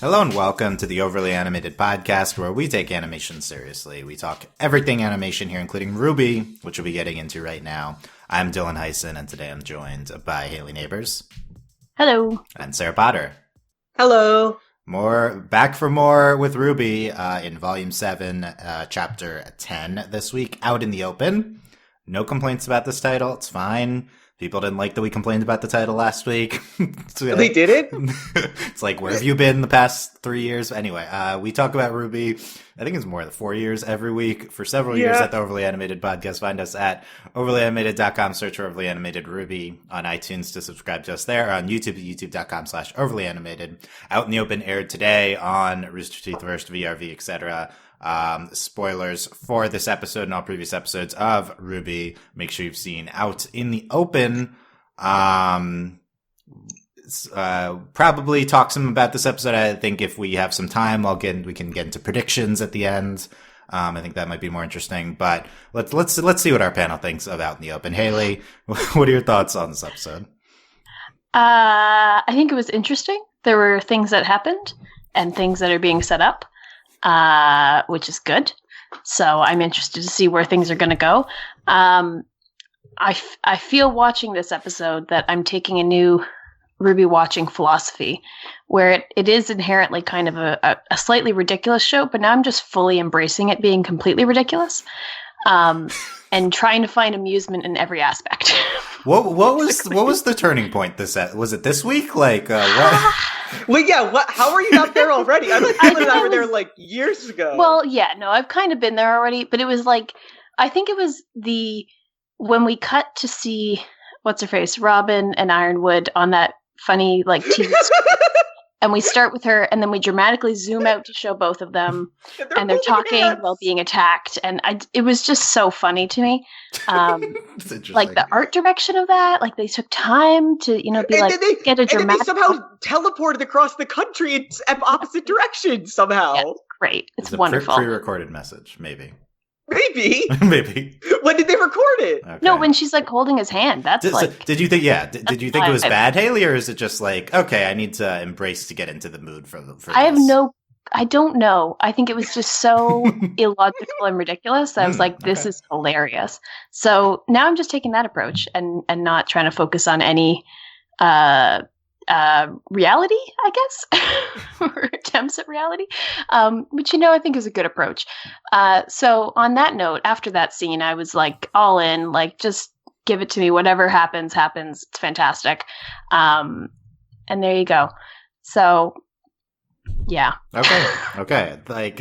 Hello and welcome to the Overly Animated Podcast, where we take animation seriously. We talk everything animation here, including RWBY, which we'll be getting into right now. I'm Dylan Hysen, and today I'm joined by Hayley Nabuurs. Hello. And Sarah Potter. Hello. Back for more with RWBY in Volume 7, Chapter 10 this week, out in the open. No complaints about this title. It's fine. People didn't like that we complained about the title last week. So they did it? It's like, where have you been the past 3 years? Anyway, we talk about RWBY, I think it's more than 4 years every week for several years at the Overly Animated Podcast. Find us at overlyanimated.com, search for Overly Animated RWBY on iTunes to subscribe to us there, on YouTube at youtube.com/overlyanimated. Out in the open aired today on Rooster Teeth vs. VRV, etc. Spoilers for this episode and all previous episodes of RWBY. Make sure you've seen Out in the Open. Probably talk some about this episode. I think if we have some time, we can get into predictions at the end. I think that might be more interesting. But let's see what our panel thinks of Out in the Open. Hayley, what are your thoughts on this episode? I think it was interesting. There were things that happened and things that are being set up. Which is good. So I'm interested to see where things are going to go. I feel watching this episode that I'm taking a new RWBY watching philosophy, where it is inherently kind of a slightly ridiculous show, but now I'm just fully embracing it being completely ridiculous, and trying to find amusement in every aspect. What was the turning point? Was it this week? Like what? Well, yeah. What? How are you not there already? I thought Dylan and I were there like years ago. Well, yeah, no, I've kind of been there already, but it was like, I think it was when we cut to see what's her face, Robin and Ironwood on that funny like TV screen, and we start with her, and then we dramatically zoom out to show both of them, and they're talking while being attacked, and it was just so funny to me. Like the art direction of that, like they took time to get a dramatic. And then they somehow teleported across the country in opposite directions somehow. Yeah, great, it's a wonderful. Pre-recorded message, maybe. Maybe. When did they record it? Okay. No, when she's like holding his hand. That's did you think? Yeah. Did you think it was bad, Hayley, or is it just like, okay, I need to embrace to get into the mood for I don't know. I think it was just so illogical and ridiculous. I was like, this is hilarious. So now I'm just taking that approach and not trying to focus on any reality, I guess, or attempts at reality, which, I think is a good approach. So on that note, after that scene, I was like all in, like, just give it to me. Whatever happens. It's fantastic. And there you go. So, yeah. Okay. Like,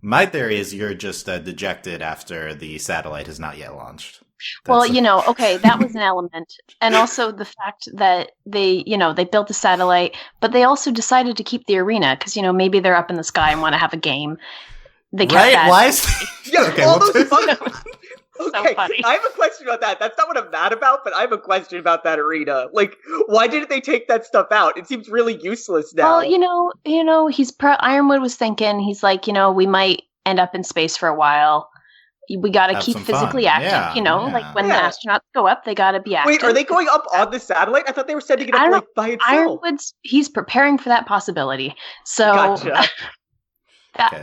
my theory is you're just dejected after the satellite has not yet launched. Well, okay, that was an element. And also the fact that they built the satellite, but they also decided to keep the arena because, maybe they're up in the sky and want to have a game. They kept that. Why is all those fun. So okay, funny. I have a question about that. That's not what I'm mad about, but I have a question about that arena. Like, why didn't they take that stuff out? It seems really useless now. Well, Ironwood was thinking, he's like, we might end up in space for a while. We got to keep physically active, like when the astronauts go up, they got to be active. Wait, are they going up on the satellite? I thought they were sending it up by itself. Ironwood's, he's preparing for that possibility. So gotcha.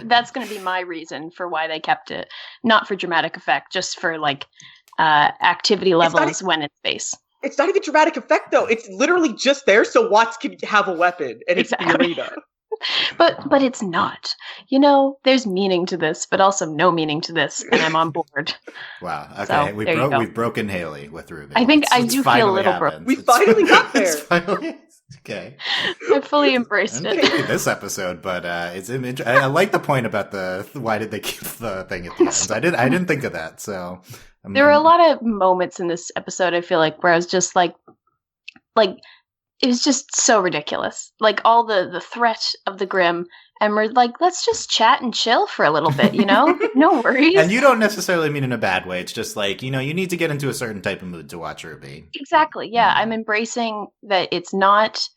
That's going to be my reason for why they kept it. Not for dramatic effect, just for like activity levels when in space. It's not even dramatic effect, though. It's literally just there so Watts can have a weapon, and it's the arena. But it's not. There's meaning to this, but also no meaning to this, and I'm on board. Wow. Okay, so, we've broken Hayley with RWBY. I think I do feel a little broken. We finally got there. Okay. I fully embraced it. Maybe this episode, but I like the point about why did they keep the thing at the end. I didn't think of that. So there were a lot of moments in this episode, I feel like, where I was just like it was just so ridiculous. Like all the threat of the Grimm, and we're like, let's just chat and chill for a little bit, No worries. And you don't necessarily mean in a bad way. It's just like, you need to get into a certain type of mood to watch RWBY. Exactly. Yeah. I'm embracing that it's not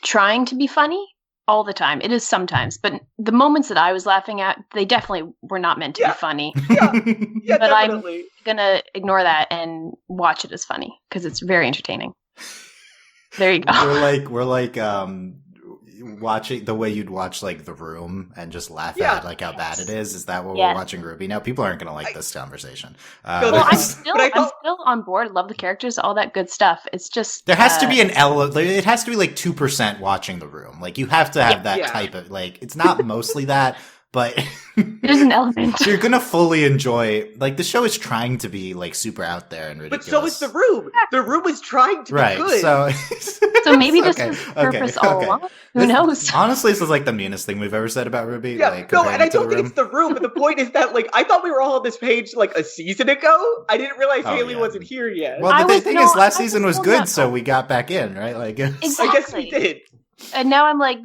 trying to be funny all the time. It is sometimes, but the moments that I was laughing at, they definitely were not meant to be funny. Yeah, but definitely. I'm going to ignore that and watch it as funny because it's very entertaining. There you go. We're like watching the way you'd watch like The Room and just laugh at like how bad it is? Is that what we're watching RWBY now? People aren't going to like this conversation. Well, I'm still on board. Love the characters, all that good stuff. It's just there has to be it has to be like 2% watching The Room. Like you have to have that type of like. It's not mostly that. But there's an element. You're gonna fully enjoy, like, the show is trying to be like super out there and ridiculous. But so is The Room. The Room is trying to be good. So maybe this was purpose all along. Who knows? Honestly, this is like the meanest thing we've ever said about RWBY. Yeah, like, no, and I don't think it's The Room. But the point is that, like, I thought we were all on this page like a season ago. I didn't realize Hayley wasn't here yet. Well, the thing is, last season was good, so we got back in, right? Like, exactly. I guess we did. And now I'm like,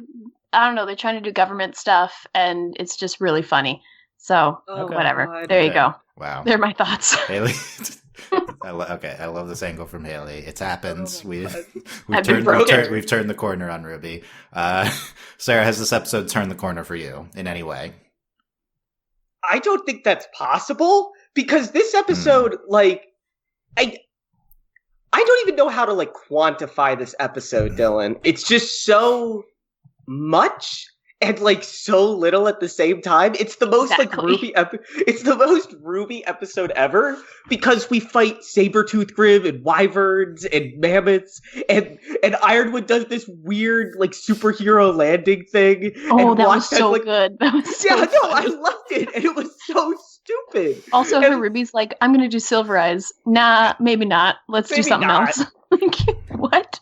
I don't know, they're trying to do government stuff, and it's just really funny. So, whatever. God. There you go. Wow. They're my thoughts. Hayley. I love this angle from Hayley. It happens. We've turned the corner on RWBY. Sarah, has this episode turned the corner for you in any way? I don't think that's possible, because this episode, like, I don't even know how to, like, quantify this episode, Dylan. It's just so much and, like, so little at the same time. It's the most like RWBY it's the most RWBY episode ever, because we fight saber-tooth grim and wyverns and mammoths, and Ironwood does this weird like superhero landing thing. Oh, that was so good. That was so funny. I loved it, and it was so stupid. Also, RWBY's like, I'm gonna do Silver Eyes. Nah, maybe not. Let's do something else. Like, what?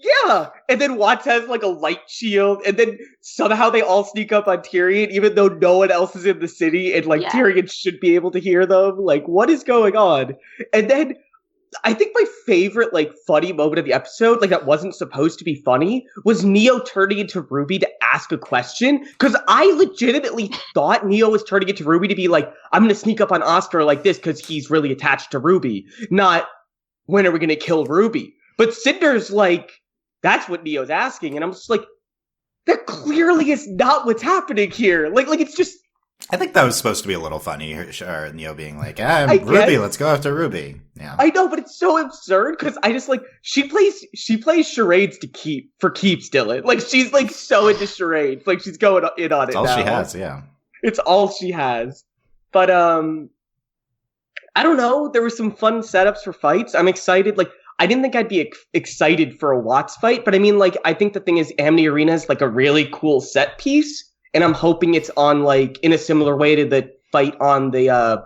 Yeah, and then Watts has like a light shield, and then somehow they all sneak up on Tyrion, even though no one else is in the city, and like Tyrion should be able to hear them. Like, what is going on? And then I think my favorite like funny moment of the episode, like that wasn't supposed to be funny, was Neo turning into RWBY to ask a question. Because I legitimately thought Neo was turning into RWBY to be like, I'm going to sneak up on Oscar like this because he's really attached to RWBY, not when are we going to kill RWBY? But Cinder's like, that's what Neo's asking, and I'm just like, that clearly is not what's happening here. Like it's just. I think that was supposed to be a little funny, Neo being like, I'm RWBY, let's go after RWBY. Yeah, I know, but it's so absurd because I just like she plays charades for keeps, Dylan. Like she's like so into charades, like she's going in on it. It's all now. She has, yeah. It's all she has. But I don't know. There were some fun setups for fights. I'm excited. Like, I didn't think I'd be excited for a Watts fight, but I mean, like, I think the thing is Amity Arena is like a really cool set piece, and I'm hoping it's on like in a similar way to the fight on there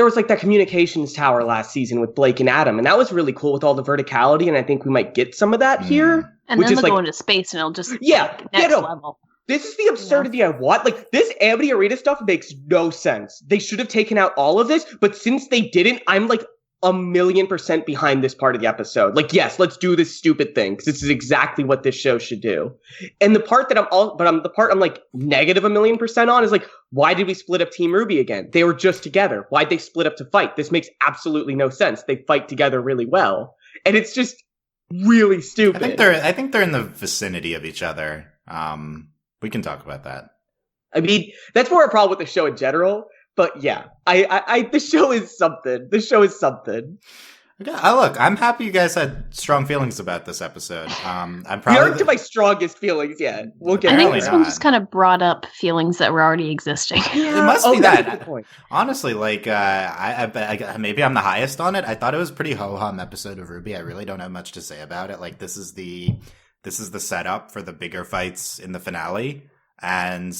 was like that communications tower last season with Blake and Adam, and that was really cool with all the verticality, and I think we might get some of that here. And then they'll go into space, and it'll just next level. This is the absurdity I want. Like, this Amity Arena stuff makes no sense. They should have taken out all of this, but since they didn't, I'm like 1,000,000% behind this part of the episode. Like, yes, let's do this stupid thing, because this is exactly what this show should do. And the part that I'm like negative 1,000,000% on is like, why did we split up Team RWBY again? They were just together. Why'd they split up to fight? This makes absolutely no sense. They fight together really well, and it's just really stupid. I think they're in the vicinity of each other. We can talk about that. I mean, that's more a problem with the show in general. But yeah, the show is something. The show is something. Okay, look, I'm happy you guys had strong feelings about this episode. I'm probably we aren't to my strongest feelings yet. We'll get. I think this one just kind of brought up feelings that were already existing. Yeah. It must be that. Honestly, like, I maybe I'm the highest on it. I thought it was a pretty ho-hum episode of RWBY. I really don't have much to say about it. Like, this is the setup for the bigger fights in the finale. And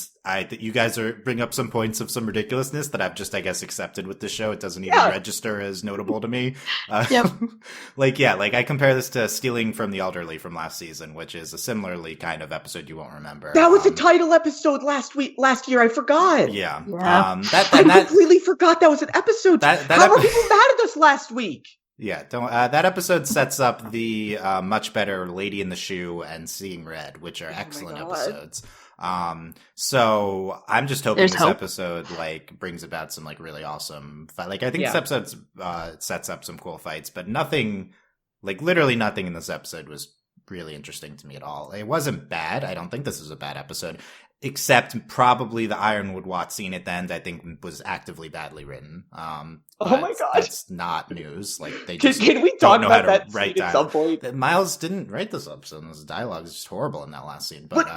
you guys bring up some points of some ridiculousness that I've just, I guess, accepted with this show. It doesn't even register as notable to me. I compare this to Stealing from the Elderly from last season, which is a similarly kind of episode you won't remember. That was the title episode last year. I forgot. Yeah. I completely forgot that was an episode. How were people mad at us last week? Yeah, that episode sets up the much better Lady in the Shoe and Seeing Red, which are excellent episodes. So I'm just hoping this episode like brings about some like really awesome fight. Like, I think this episode sets up some cool fights, but nothing, like literally nothing in this episode was really interesting to me at all. It wasn't bad. I don't think this is a bad episode, except probably the Ironwood Watts scene at the end, I think was actively badly written. Oh my god, that's not news. Like they can just we don't talk know how about to that write scene at some dialogue. point? Miles didn't write this episode. This dialogue is just horrible in that last scene. But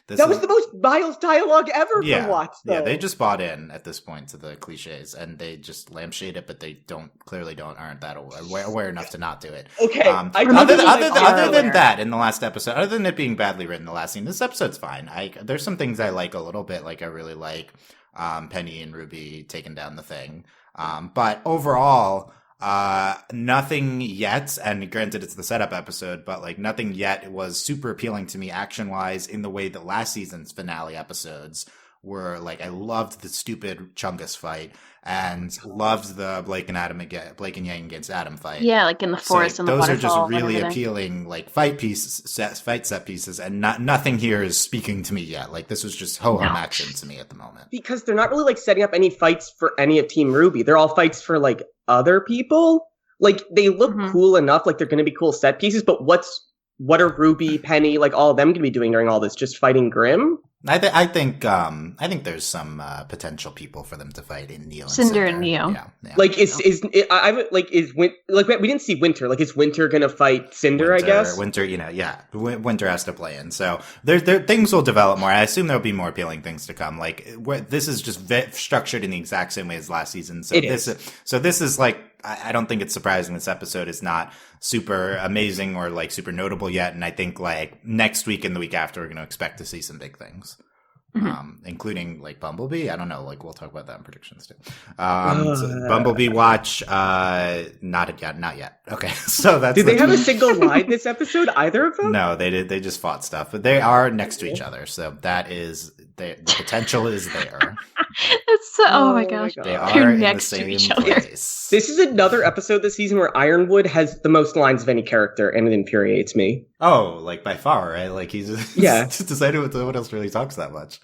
that was the most Miles dialoage ever yeah, for Watts, though. yeah. They just bought in at this point to the cliches, and they just lampshade it, but they aren't that aware enough to not do it. Okay, other than that, in the last episode, other than it being badly written, the last scene, this episode's fine. There's some things I like a little bit. Like I really like Penny and RWBY taking down the Thing. But overall, nothing yet, and granted it's the setup episode, but like nothing yet was super appealing to me action wise in the way that last season's finale episodes were. Like I loved the stupid Chungus fight and loved the Blake and Yang against Adam fight. Yeah, like in the forest and the waterfall. Those are just really appealing like fight set pieces, and nothing here is speaking to me yet. Like this was just ho-hum action to me at the moment. Because they're not really like setting up any fights for any of Team RWBY. They're all fights for like other people. Like they look cool enough, like they're going to be cool set pieces. But what are RWBY, Penny, like all of them going to be doing during all this? Just fighting Grimm? I think there's some potential people for them to fight in Neo and Cinder and Neo. Yeah. Like we didn't see Winter. Like is Winter gonna fight Cinder? I guess Winter. Winter has to play in. So there things will develop more. I assume there'll be more appealing things to come. Like this is just structured in the exact same way as last season. So this is like. I don't think it's surprising this episode is not super amazing or like super notable yet. And I think like next week and the week after, we're going to expect to see some big things, including like Bumblebee. I don't know. Like we'll talk about that in predictions too. So Bumblebee watch, not yet. Okay. So did they have a single line this episode? Either of them? No, they did. They just fought stuff, but they are next to each other. So that is the potential is there. It's oh my gosh. They are next in the same place. This is another episode this season where Ironwood has the most lines of any character, and it infuriates me. Oh, like by far, right? Like he's just decided what else really talks that much.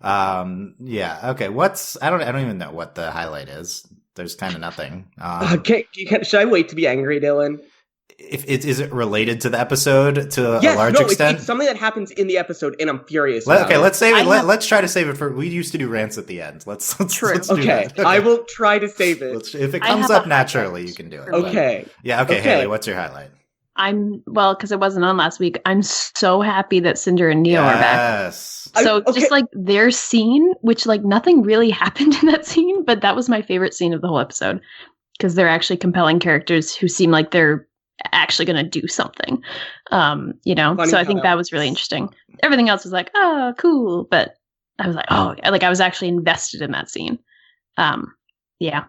Yeah. Okay. I don't even know what the highlight is. There's kind of nothing. Should I wait to be angry, Dylan? Is it related to the episode to a large extent? It's something that happens in the episode, and I'm furious. Let's save it. Let's try to save it for. We used to do rants at the end. Let's do that. Okay, I will try to save it. If it comes up naturally, you can do it. Okay. Okay, Hayley, what's your highlight? Because it wasn't on last week. I'm so happy that Cinder and Neo are back. So just like their scene, which like nothing really happened in that scene, but that was my favorite scene of the whole episode because they're actually compelling characters who seem like they're actually going to do something. Funny so I think that was really interesting. Everything else was like, oh, cool, but I was like, oh, like I was actually invested in that scene. Yeah.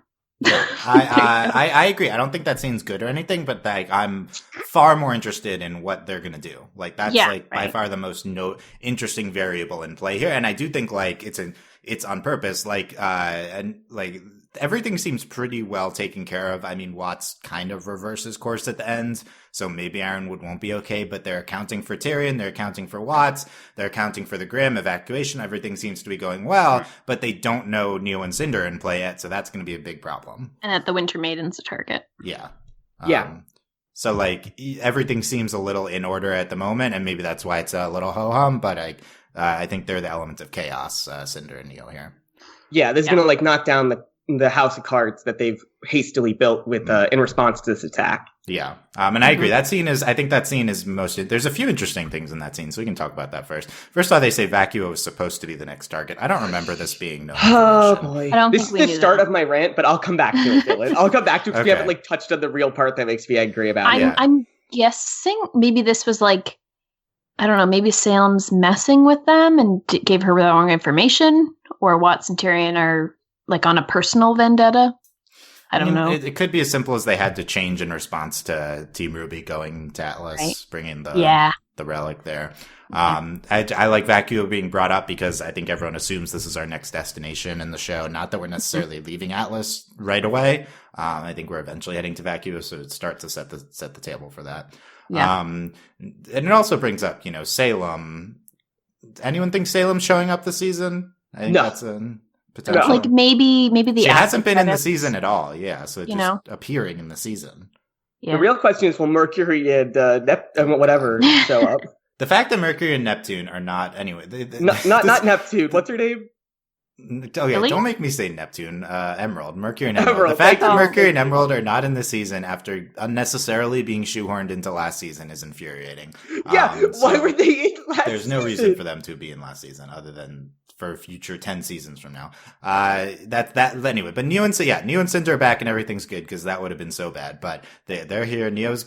I agree. I don't think that scene's good or anything, but like I'm far more interested in what they're gonna do. Like that's by far the most interesting variable in play here, and I do think like it's on purpose. Like and like everything seems pretty well taken care of. I mean, Watts kind of reverses course at the end, so maybe Ironwood won't be okay, but they're accounting for Tyrion, they're accounting for Watts, they're accounting for the Grimm evacuation. Everything seems to be going well, but they don't know Neo and Cinder in play yet, so that's going to be a big problem. And that the Winter Maiden's a target. Yeah. Yeah. So, like, everything seems a little in order at the moment, and maybe that's why it's a little ho-hum, but I think they're the element of chaos, Cinder and Neo here. Yeah, this is going to, like, knock down the house of cards that they've hastily built with in response to this attack. Yeah. And I agree. I think that scene is there's a few interesting things in that scene, so we can talk about that first. First of all, they say Vacuo was supposed to be the next target. I don't remember this being known. Oh, boy. This is the start of my rant, but I'll come back to it, Dylan. I'll come back to it because we haven't, like, touched on the real part that makes me angry about it. I'm guessing maybe this was, like, I don't know, maybe Salem's messing with them and gave her the wrong information, or Watts and Tyrion are like on a personal vendetta. I don't know. It could be as simple as they had to change in response to Team RWBY going to Atlas, bringing the relic there. I like Vacuo being brought up because I think everyone assumes this is our next destination in the show. Not that we're necessarily leaving Atlas right away. I think we're eventually heading to Vacuo, so it starts to set the table for that. Yeah. And it also brings up, Salem. Anyone think Salem's showing up this season? I think that's a potential. Like maybe she hasn't been in the season at all. Yeah, so just appearing in the season. Yeah. The real question is, will Mercury and whatever show up? The fact that Mercury and Neptune are not anyway. Not Neptune. What's her name? Oh yeah, Really? don't make me say Neptune. Emerald, Mercury and Emerald. Emerald, The fact thank that you. Mercury and Emerald are not in this season after unnecessarily being shoehorned into last season is infuriating. Yeah, why So were they in last there's no season? reason for them to be in last season other than for future 10 seasons from now. Anyway, but Neo and Cinder are back and everything's good because that would have been so bad. But they're here. Neo's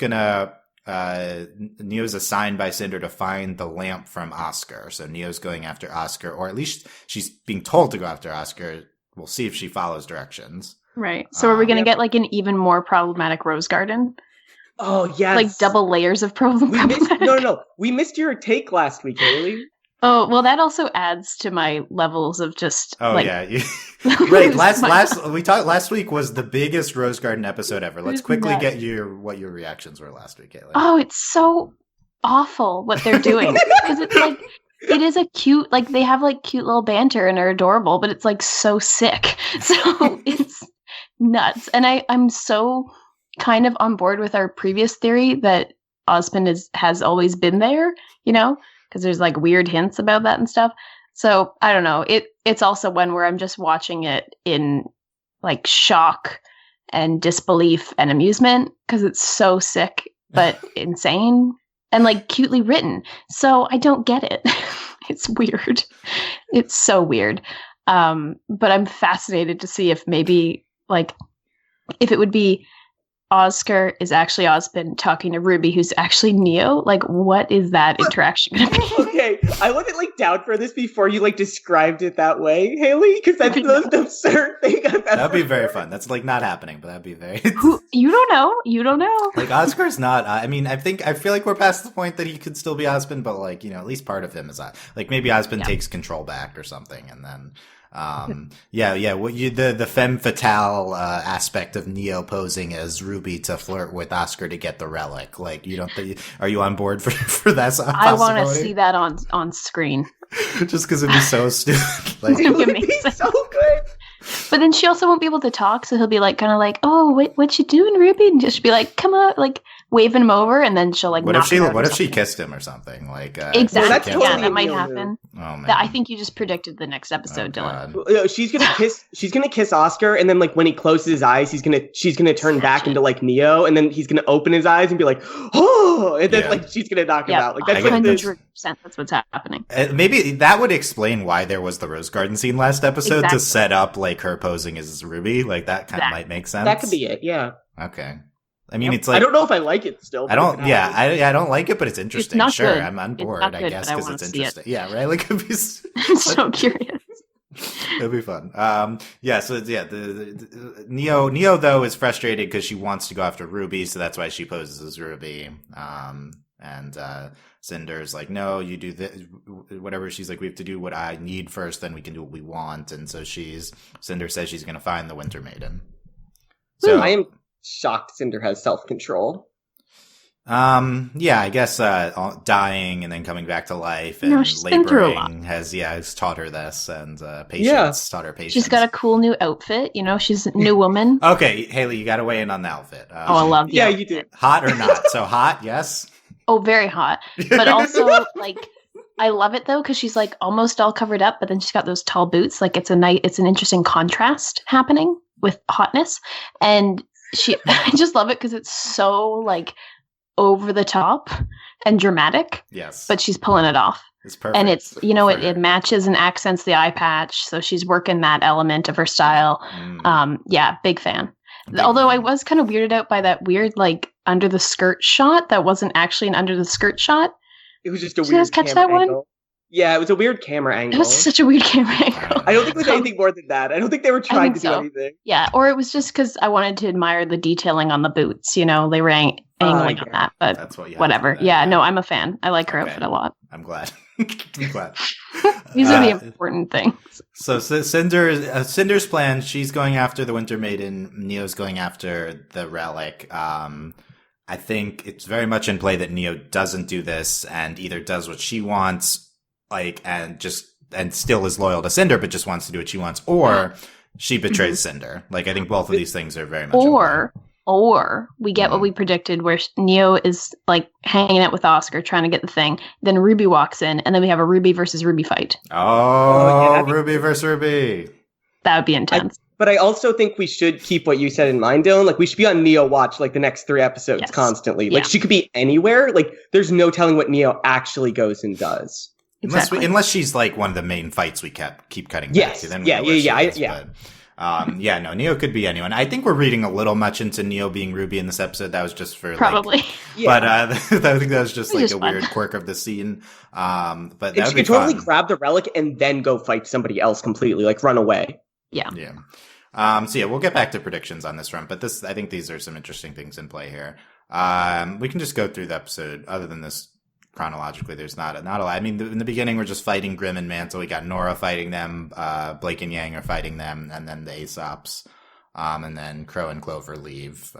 assigned by Cinder to find the lamp from Oscar. So Neo's going after Oscar, or at least she's being told to go after Oscar. We'll see if she follows directions. Right. So are we going to Yep. get like an even more problematic Rose Garden? Oh, yes. Like double layers of We missed, problematic? no. We missed your take last week, Hayley. Oh, well, that also adds to my levels of just Oh like, yeah, right. lose my- Last week was the biggest Rose Garden episode ever. Let's It was quickly nuts. get what your reactions were last week, Hayley. Oh, it's so awful what they're doing. Because it's like, it is a cute, like they have like cute little banter and are adorable, but it's like so sick. So it's nuts. And I'm so kind of on board with our previous theory that Ozpin has always been there, you know, because there's like weird hints about that and stuff. So I don't know. It's also one where I'm just watching it in like shock and disbelief and amusement because it's so sick but insane and like cutely written. So I don't get it. It's weird. It's so weird. But I'm fascinated to see if maybe like if it would be Oscar is actually Ozpin talking to Ruby, who's actually Neo. Like, what is that interaction going to be? Okay, I wasn't like down for this before you like described it that way, Hayley, because that's the most absurd thing I've ever That'd be very heard. fun. That's like not happening, but that'd be very. You don't know. You don't know. Like Oscar's not. I mean, I feel like we're past the point that he could still be Ozpin, but like at least part of him is like maybe Ozpin takes control back or something, and then. What the femme fatale aspect of Neo posing as Ruby to flirt with Oscar to get the relic. Like you don't are you on board for that possibility? I want to see that on screen. Just because it'd be so stupid. Like, It's gonna be It would be amazing. so good. But then she also won't be able to talk, so he'll be like, kind of like, "Oh, what you doing, Ruby?" And just be like, "Come on," like waving him over, and then she'll like. what knock if she him out or what if she something. kissed him or something? Like Exactly. that's Yeah, totally that might a Neo happen. move. Oh man. I think you just predicted the next episode, Oh, Dylan. God. She's gonna kiss Oscar, and then like when he closes his eyes, she's gonna turn back into like Neo, and then he's gonna open his eyes and be like, oh, and then Yeah. like she's gonna knock him Yeah, out. Like that's I what get this. 100%. That's what's happening. Maybe that would explain why there was the Rose Garden scene last episode Exactly. to set up like her posing as Ruby. Like that kind of might make sense. That could be it. Yeah. Okay. I mean, Yep. it's like I don't know if I like it still. I don't. Yeah, I don't like it, but it's interesting. not Sure, good. I'm on It's board. not I good, guess but I because wanna it's see it. interesting. Yeah, right. Like it'd be. I'm so curious. It'll be fun. The Neo though is frustrated because she wants to go after Ruby, so that's why she poses as Ruby. And Cinder's like, no, you do this, whatever. She's like, we have to do what I need first, then we can do what we want. And so Cinder says she's going to find the Winter Maiden. So I am shocked Cinder has self-control. I guess dying and then coming back to life and No, she's been through a laboring has taught her this, and patience taught her patience. She's got a cool new outfit. You know, she's a new woman. Okay, Haley, you got to weigh in on the outfit. I love the Yeah, outfit. you do. Hot or not? So hot, yes. Oh, very hot. But also, like, I love it though because she's like almost all covered up, but then she's got those tall boots. Like, it's an interesting contrast happening with hotness, and I just love it because it's so like over the top and dramatic. Yes, But she's pulling it off. it's perfect. And it's, it matches and accents the eye patch. So she's working that element of her style. Big fan. Although I was kind of weirded out by that weird, like, under the skirt shot that wasn't actually an under the skirt shot. It was just a Did you weird guys catch camera that one? angle. Yeah, it was a weird camera It angle. was such a weird camera angle. I don't think it was anything more than that. I don't think they were trying think to do so. anything. Yeah, or it was just because I wanted to admire the detailing on the boots. You know, they were angling on yeah. that, but That's what you have whatever. to do, Yeah, no, I'm a fan. I like her Okay. outfit a lot. I'm glad. I'm glad. These are the important things. So Cinder's plan. She's going after the Winter Maiden. Neo's going after the relic. I think it's very much in play that Neo doesn't do this and either does what she wants, like, and still is loyal to Cinder, but just wants to do what she wants, or she betrays Cinder. Like, I think both of these things are very much. Or Or we get what we predicted, where Neo is like hanging out with Oscar trying to get the thing. Then RWBY walks in, and then we have a RWBY versus RWBY fight. Oh, RWBY versus RWBY. That would be intense. But I also think we should keep what you said in mind, Dylan. Like, we should be on Neo watch like the next 3 episodes constantly. Like, she could be anywhere. Like, there's no telling what Neo actually goes and does. Exactly. Unless she's like one of the main fights we keep cutting back to. Then no, Neo could be anyone. I think we're reading a little much into Neo being RWBY in this episode. That was just for probably, but I think that was just like a weird quirk of the scene. But that she could totally grab the relic and then go fight somebody else completely, like run away. Yeah. So we'll get back to predictions on this front, but I think these are some interesting things in play here. We can just go through the episode. Other than this, chronologically, there's not a lot. I mean, in the beginning, we're just fighting Grimm and Mantle. We got Nora fighting them. Blake and Yang are fighting them, and then the Aesops. And then Crow and Clover leave.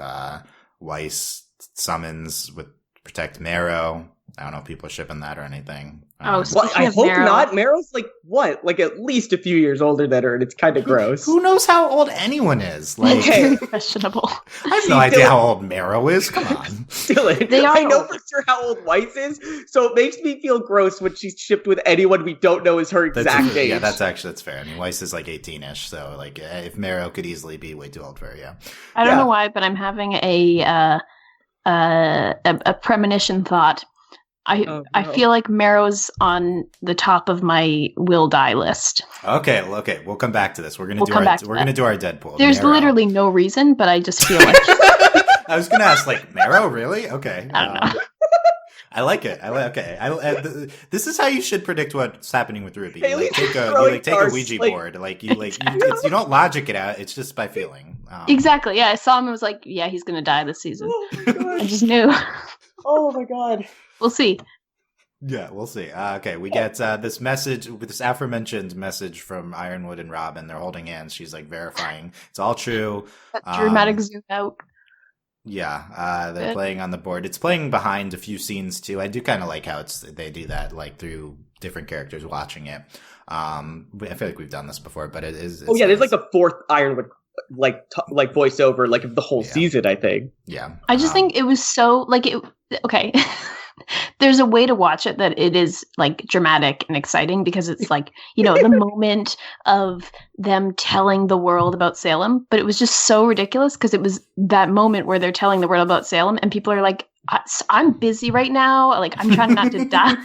Weiss summons with protect Marrow. I don't know if people are shipping that or anything. Well, I hope not. Marrow's like at least a few years older than her, and it's kind of gross. Who knows how old anyone is? Like, very questionable. I have no idea how old Marrow is. Come on, Dylan. I know for sure how old Weiss is, so it makes me feel gross when she's shipped with anyone we don't know is her exact age. Yeah, that's fair. I mean, Weiss is like 18-ish, so like if Marrow could easily be way too old for her, yeah. I don't know why, but I'm having a premonition thought. I feel like Marrow's on the top of my will die list. Okay, we'll come back to this. We're gonna do our Deadpool. There's Marrow. Literally no reason, but I just feel like I was gonna ask, like, Marrow, really? Okay, I don't know. I like it. This is how you should predict what's happening with RWBY. Hayley, You take a Ouija board. You don't logic it out. It's just by feeling. Exactly. Yeah, I saw him and was like, yeah, he's gonna die this season. I just knew. Oh my god. We'll see. Yeah, we'll see. Okay, we get this message, this aforementioned message from Ironwood and Robin. They're holding hands. She's like verifying it's all true. That dramatic zoom out. Yeah, they're playing on the board. It's playing behind a few scenes too. I do kind of like how they do that, like through different characters watching it. I feel like we've done this before, but it is. There's like the 4th Ironwood like voiceover like of the whole season. I think. Yeah, I just think it was so like it. Okay. There's a way to watch it that it is like dramatic and exciting because it's like, the moment of them telling the world about Salem, but it was just so ridiculous because it was that moment where they're telling the world about Salem and people are like, I'm busy right now. Like, I'm trying not to die.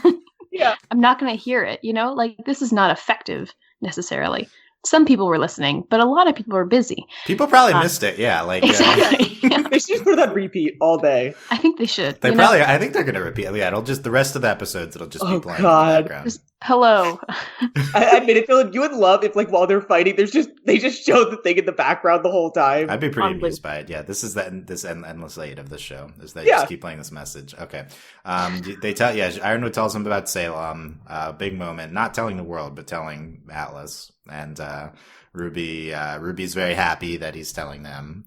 Yeah. I'm not going to hear it, like this is not effective necessarily. Some people were listening, but a lot of people were busy. People probably missed it. Yeah, like exactly. They should put it on repeat all day. I think they should. I think they're going to repeat. Yeah, it'll just the rest of the episodes. It'll just be playing in the background. Just, hello. I admit it, Dylan. You would love if, like, while they're fighting, they just show the thing in the background the whole time. I'd be pretty amused by it. Yeah, this is this endless aid of the show. Is they just keep playing this message? Okay. Ironwood tells them about Salem. Big moment. Not telling the world, but telling Atlas. And RWBY's very happy that he's telling them.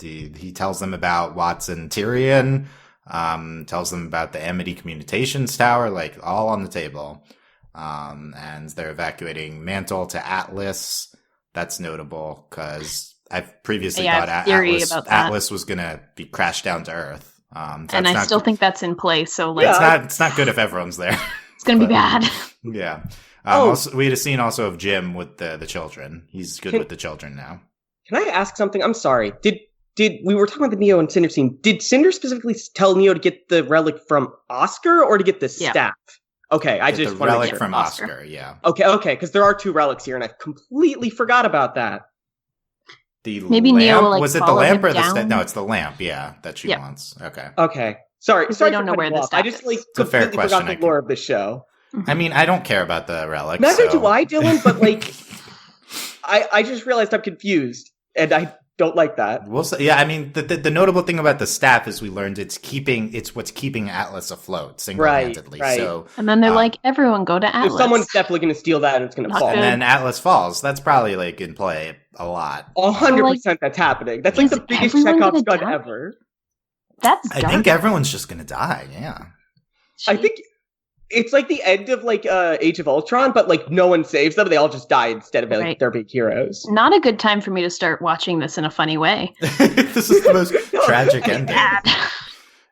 He tells them about Watson Tyrion, tells them about the Amity Communications Tower, like all on the table. And they're evacuating Mantle to Atlas. That's notable because I've previously thought Atlas was going to be crashed down to Earth. And I still think that's in place. So like, it's not good if everyone's there. It's going to be bad. Yeah. Also, we had a scene also of Jim with the children. He's good with the children now. Can I ask something? I'm sorry. Did we were talking about the Neo and Cinder scene? Did Cinder specifically tell Neo to get the relic from Oscar or to get the staff? Okay, I just the relic from Oscar. Yeah. Okay, because there are 2 relics here, and I completely forgot about that. Maybe lamp? Neo will, was it the lamp or the staff? No, it's the lamp. Yeah, that she wants. Okay. Sorry. I don't know where the staff. I just completely forgot the lore of the show. I mean, I don't care about the relics. Neither do I, Dylan, but like, I just realized I'm confused, and I don't like that. We'll say, yeah, I mean, the notable thing about the staff is we learned it's what's keeping Atlas afloat single-handedly. Right. So, and then they're like, everyone go to Atlas. So someone's definitely going to steal that, and it's going to fall. And then Atlas falls. That's probably like in play a lot. 100% that's happening. That's like the biggest Chekhov's gun ever. That's dark. I think everyone's just going to die. Yeah. I think. It's like the end of like Age of Ultron, but like no one saves them; they all just die instead of like they're big heroes. Not a good time for me to start watching this in a funny way. This is the most tragic ending. Bad.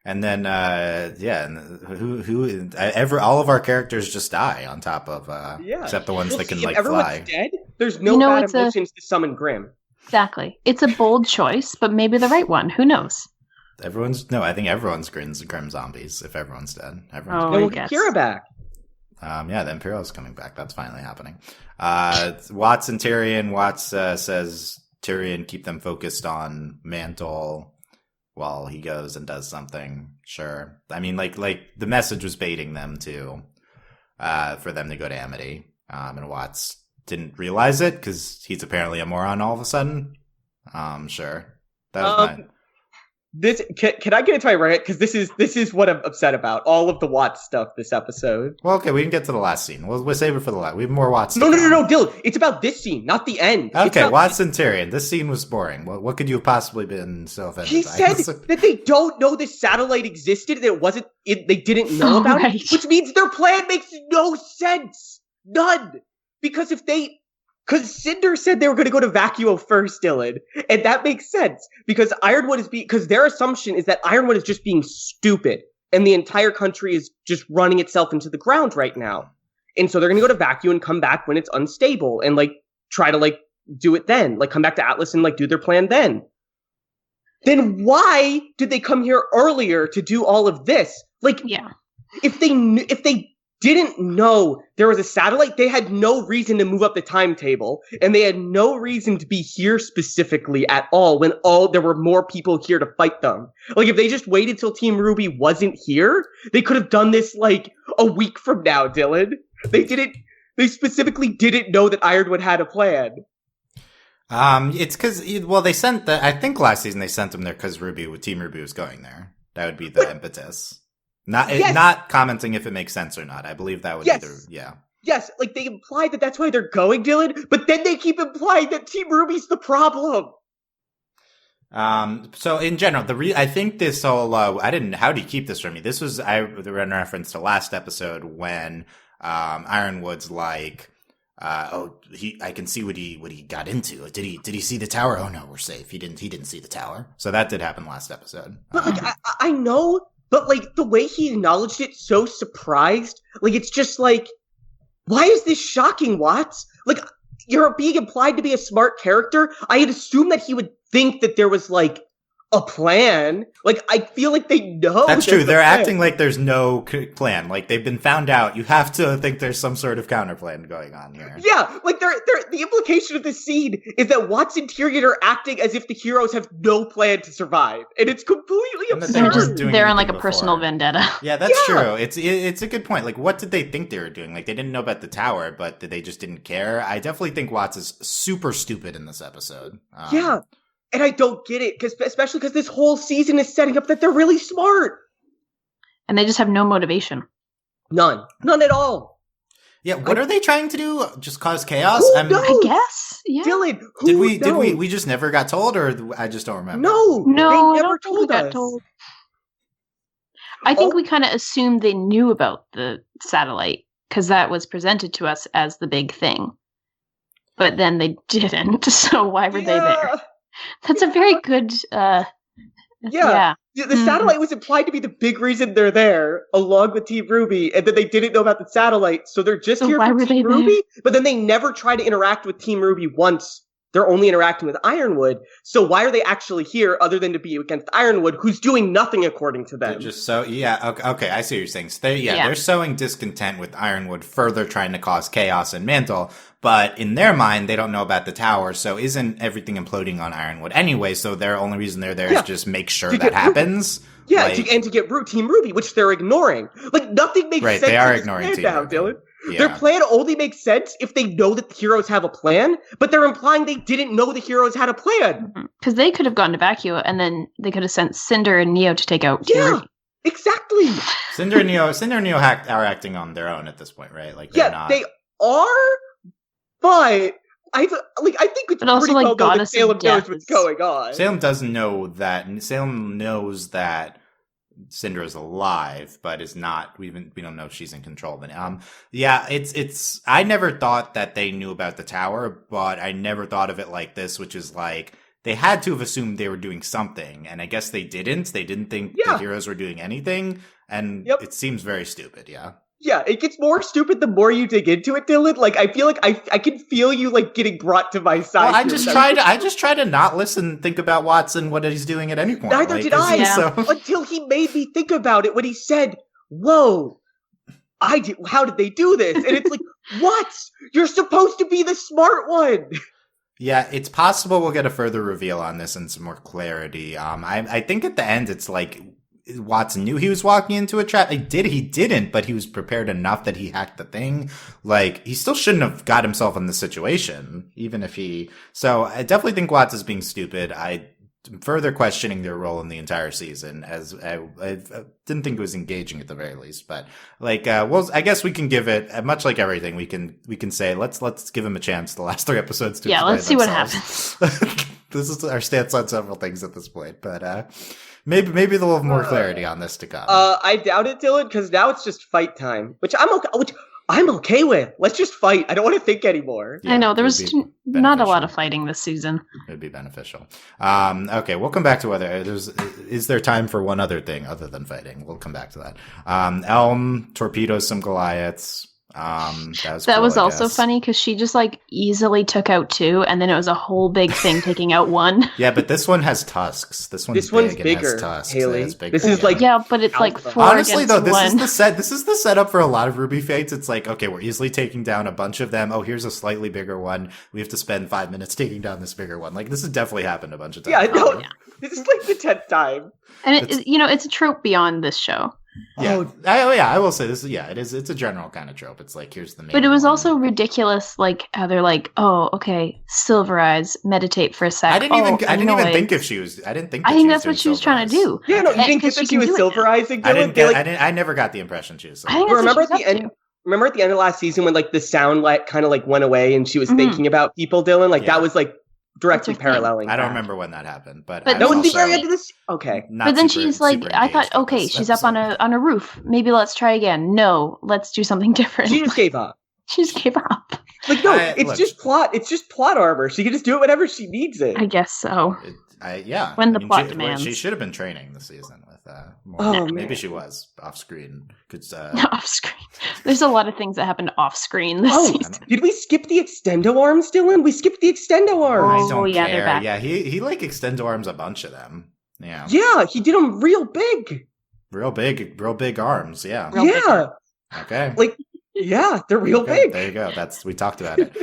And then, all of our characters just die on top of, except the ones that can like fly. Dead, there's no bad emotions to summon Grimm. Exactly. It's a bold choice, but maybe the right one. Who knows? I think everyone's Grimm zombies if everyone's dead. We'll get Kira back. The Imperial's coming back. That's finally happening. Watts and Tyrion. Watts says, Tyrion, keep them focused on Mantle while he goes and does something. Sure. I mean, like the message was baiting them to, for them to go to Amity. And Watts didn't realize it because he's apparently a moron all of a sudden. Sure. That was mine. This can I get into my rant? Because this is what I'm upset about. All of the Watts stuff this episode. Well, okay, we can get to the last scene. We'll save it for the last. We have more Watts. No, Dylan. It's about this scene, not the end. Okay, Watts and Tyrion. This scene was boring. What could you have possibly been so offended He by? said that they don't know this satellite existed and they didn't know about it, which means their plan makes no sense. None. Because Cinder said they were going to go to Vacuo first, Dylan, and that makes sense because because their assumption is that Ironwood is just being stupid, and the entire country is just running itself into the ground right now, and so they're going to go to Vacuo and come back when it's unstable and like try to like do it then, like come back to Atlas and like do their plan then. Then why did they come here earlier to do all of this? Like, if they didn't know there was a satellite, they had no reason to move up the timetable, and they had no reason to be here specifically at all when there were more people here to fight them. Like, if they just waited till Team RWBY wasn't here, they could have done this, like, a week from now, Dylan. They specifically didn't know that Ironwood had a plan. It's because, they sent I think last season they sent them there because Team RWBY was going there. That would be the impetus. Not commenting if it makes sense or not. I believe that would Yes, like they implied that that's why they're going, Dylan, but then they keep implying that Team RWBY's the problem. So in general, I think this whole, how do you keep this from me? This was, in reference to last episode when, Ironwood's like, I can see what he got into. Did he see the tower? Oh no, we're safe. He didn't see the tower. So that did happen last episode. But like, I know. But, like, the way he acknowledged it, so surprised, like, it's just like, why is this shocking, Watts? Like, you're being implied to be a smart character. I had assumed that he would think that there was, like, a plan. Like, I feel like they know. That's true. They're acting like there's no plan. Like, they've been found out. You have to think there's some sort of counter plan going on here. Yeah, like, the implication of this scene is that Watts and Tyrion are acting as if the heroes have no plan to survive. And it's completely absurd. They're on, like, a personal vendetta. Yeah, that's true. It's a good point. Like, what did they think they were doing? Like, they didn't know about the tower, but they just didn't care. I definitely think Watts is super stupid in this episode. Yeah. And I don't get it, especially because this whole season is setting up that they're really smart. And they just have no motivation. None at all. Yeah, what are they trying to do? Just cause chaos? I guess. Yeah. Dylan, did we just never got told, or I just don't remember? No, they never told us. I think we kind of assumed they knew about the satellite because that was presented to us as the big thing. But then they didn't, so why were they there? That's a very good, The satellite was implied to be the big reason they're there, along with Team RWBY, and then they didn't know about the satellite, so they're just here for Team RWBY, but then they never try to interact with Team RWBY once. They're only interacting with Ironwood, so why are they actually here other than to be against Ironwood, who's doing nothing according to them? Okay, I see what you're saying. So they're sowing discontent with Ironwood, further trying to cause chaos and Mantle, but in their mind, they don't know about the tower, so isn't everything imploding on Ironwood anyway, so their only reason they're there is just make sure that happens? Yeah, and to get Team RWBY, which they're ignoring. Like, nothing makes sense. They are ignoring Team now, RWBY. Dylan. Yeah. Their plan only makes sense if they know that the heroes have a plan, but they're implying they didn't know the heroes had a plan. Because they could have gone to Vacuo, and then they could have sent Cinder and Neo to take out Team RWBY. Exactly. Cinder and Neo are acting on their own at this point, right? Like, they're not... they are, but I think it's but also, pretty like, well known that Goddess Salem of Death knows what's going on. Salem doesn't know that. Salem knows that Syndra's alive, but is not. We don't know if she's in control of it. Yeah, it's. I never thought that they knew about the tower, but I never thought of it like this, which is like they had to have assumed they were doing something, and I guess they didn't. They didn't think the heroes were doing anything, and it seems very stupid. Yeah. Yeah, it gets more stupid the more you dig into it, Dylan. Like, I feel like I can feel you, like, getting brought to my side. Well, I just try to not listen, think about Watson, what he's doing at any point. Neither did I, until he made me think about it when he said, whoa, how did they do this? And it's like, what? You're supposed to be the smart one. Yeah, it's possible we'll get a further reveal on this and some more clarity. I think at the end it's like, Watson knew he was walking into a trap. He didn't, but he was prepared enough that he hacked the thing. Like, he still shouldn't have got himself in this situation, even if so I definitely think Watson's being stupid. I'm further questioning their role in the entire season, as I didn't think it was engaging at the very least. But like, I guess we can give it, much like everything, we can say, let's give him a chance the last 3 episodes to let's see themselves. What happens. This is our stance on several things at this point, but maybe they'll have more clarity on this to come. I doubt it, Dylan, because now it's just fight time, which I'm okay with. Let's just fight. I don't want to think anymore. Yeah, I know there was not a lot of fighting this season. It'd be beneficial. Okay, we'll come back to whether is there time for one other thing other than fighting. We'll come back to that. Elm torpedoes some Goliaths. That was also funny because she just like easily took out 2, and then it was a whole big thing taking out 1. Yeah, but this one has tusks. This one's big and has tusks. Hayley. This is like but it's like 4 honestly though. This is the set. This is the setup for a lot of RWBY fights. It's like, okay, we're easily taking down a bunch of them. Oh, here's a slightly bigger one. We have to spend 5 minutes taking down this bigger one. Like, this has definitely happened a bunch of times. Yeah, no, this is like the 10th time. And it's a trope beyond this show. Yeah. I will say this. Yeah, it is. It's a general kind of trope. It's like, here's the main. But it was also ridiculous, like how they're like, oh, okay, Silver Eyes, meditate for a sec. I didn't even think if she was. I didn't think. I think that's what she was trying to do. Yeah, no, you didn't get that she was Silver Eyes. I never got the impression she was. Remember at the end. Remember at the end of last season when like the sound kind of like went away and she was thinking about people, Dylan. Like that was like directly paralleling. I don't remember when that happened, but that was the very end of this. Okay, but then she's like, I thought, okay, she's up on a roof. Maybe let's try again. No, let's do something different. She just gave up. Like, no, it's just plot. It's just plot armor. She can just do it whenever she needs it. I guess so. When the plot demands. She should have been training this season with maybe she was off screen. Off screen. There's a lot of things that happened off screen this season. Did we skip the extendo arms, Dylan? We skipped the extendo arms. I don't care. They're back. Yeah, he like extendo arms a bunch of them. Yeah. Yeah, he did them real big. Real big arms. Yeah. Okay. Like, yeah, they're real big. There you go. We talked about it.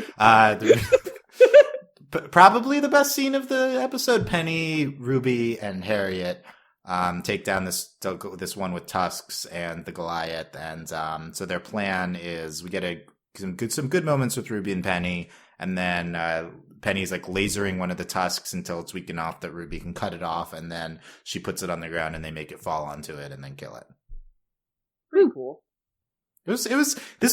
Probably the best scene of the episode: Penny, RWBY, and Harriet take down this one with tusks and the Goliath. And so their plan is we get some good moments with RWBY and Penny, and then Penny's like lasering one of the tusks until it's weak enough that RWBY can cut it off, and then she puts it on the ground and they make it fall onto it and then kill it. Pretty cool. This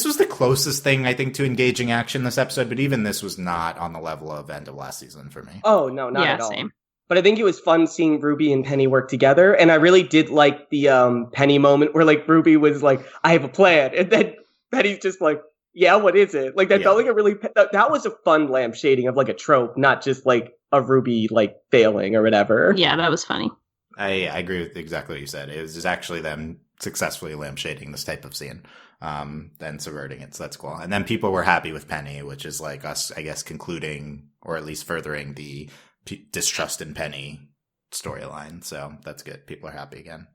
was the closest thing I think to engaging action this episode, but even this was not on the level of end of last season for me. Oh no, not at all. Same. But I think it was fun seeing RWBY and Penny work together, and I really did like the Penny moment where like RWBY was like, "I have a plan," and then Penny's just like, "Yeah, what is it?" Like that felt like a really that was a fun lampshading of like a trope, not just like a RWBY like failing or whatever. Yeah, that was funny. I agree with exactly what you said. It was just actually them successfully lampshading this type of scene. Then subverting it, so that's cool. And then people were happy with Penny, which is like us, I guess, concluding or at least furthering the distrust in Penny storyline. So that's good. People are happy again.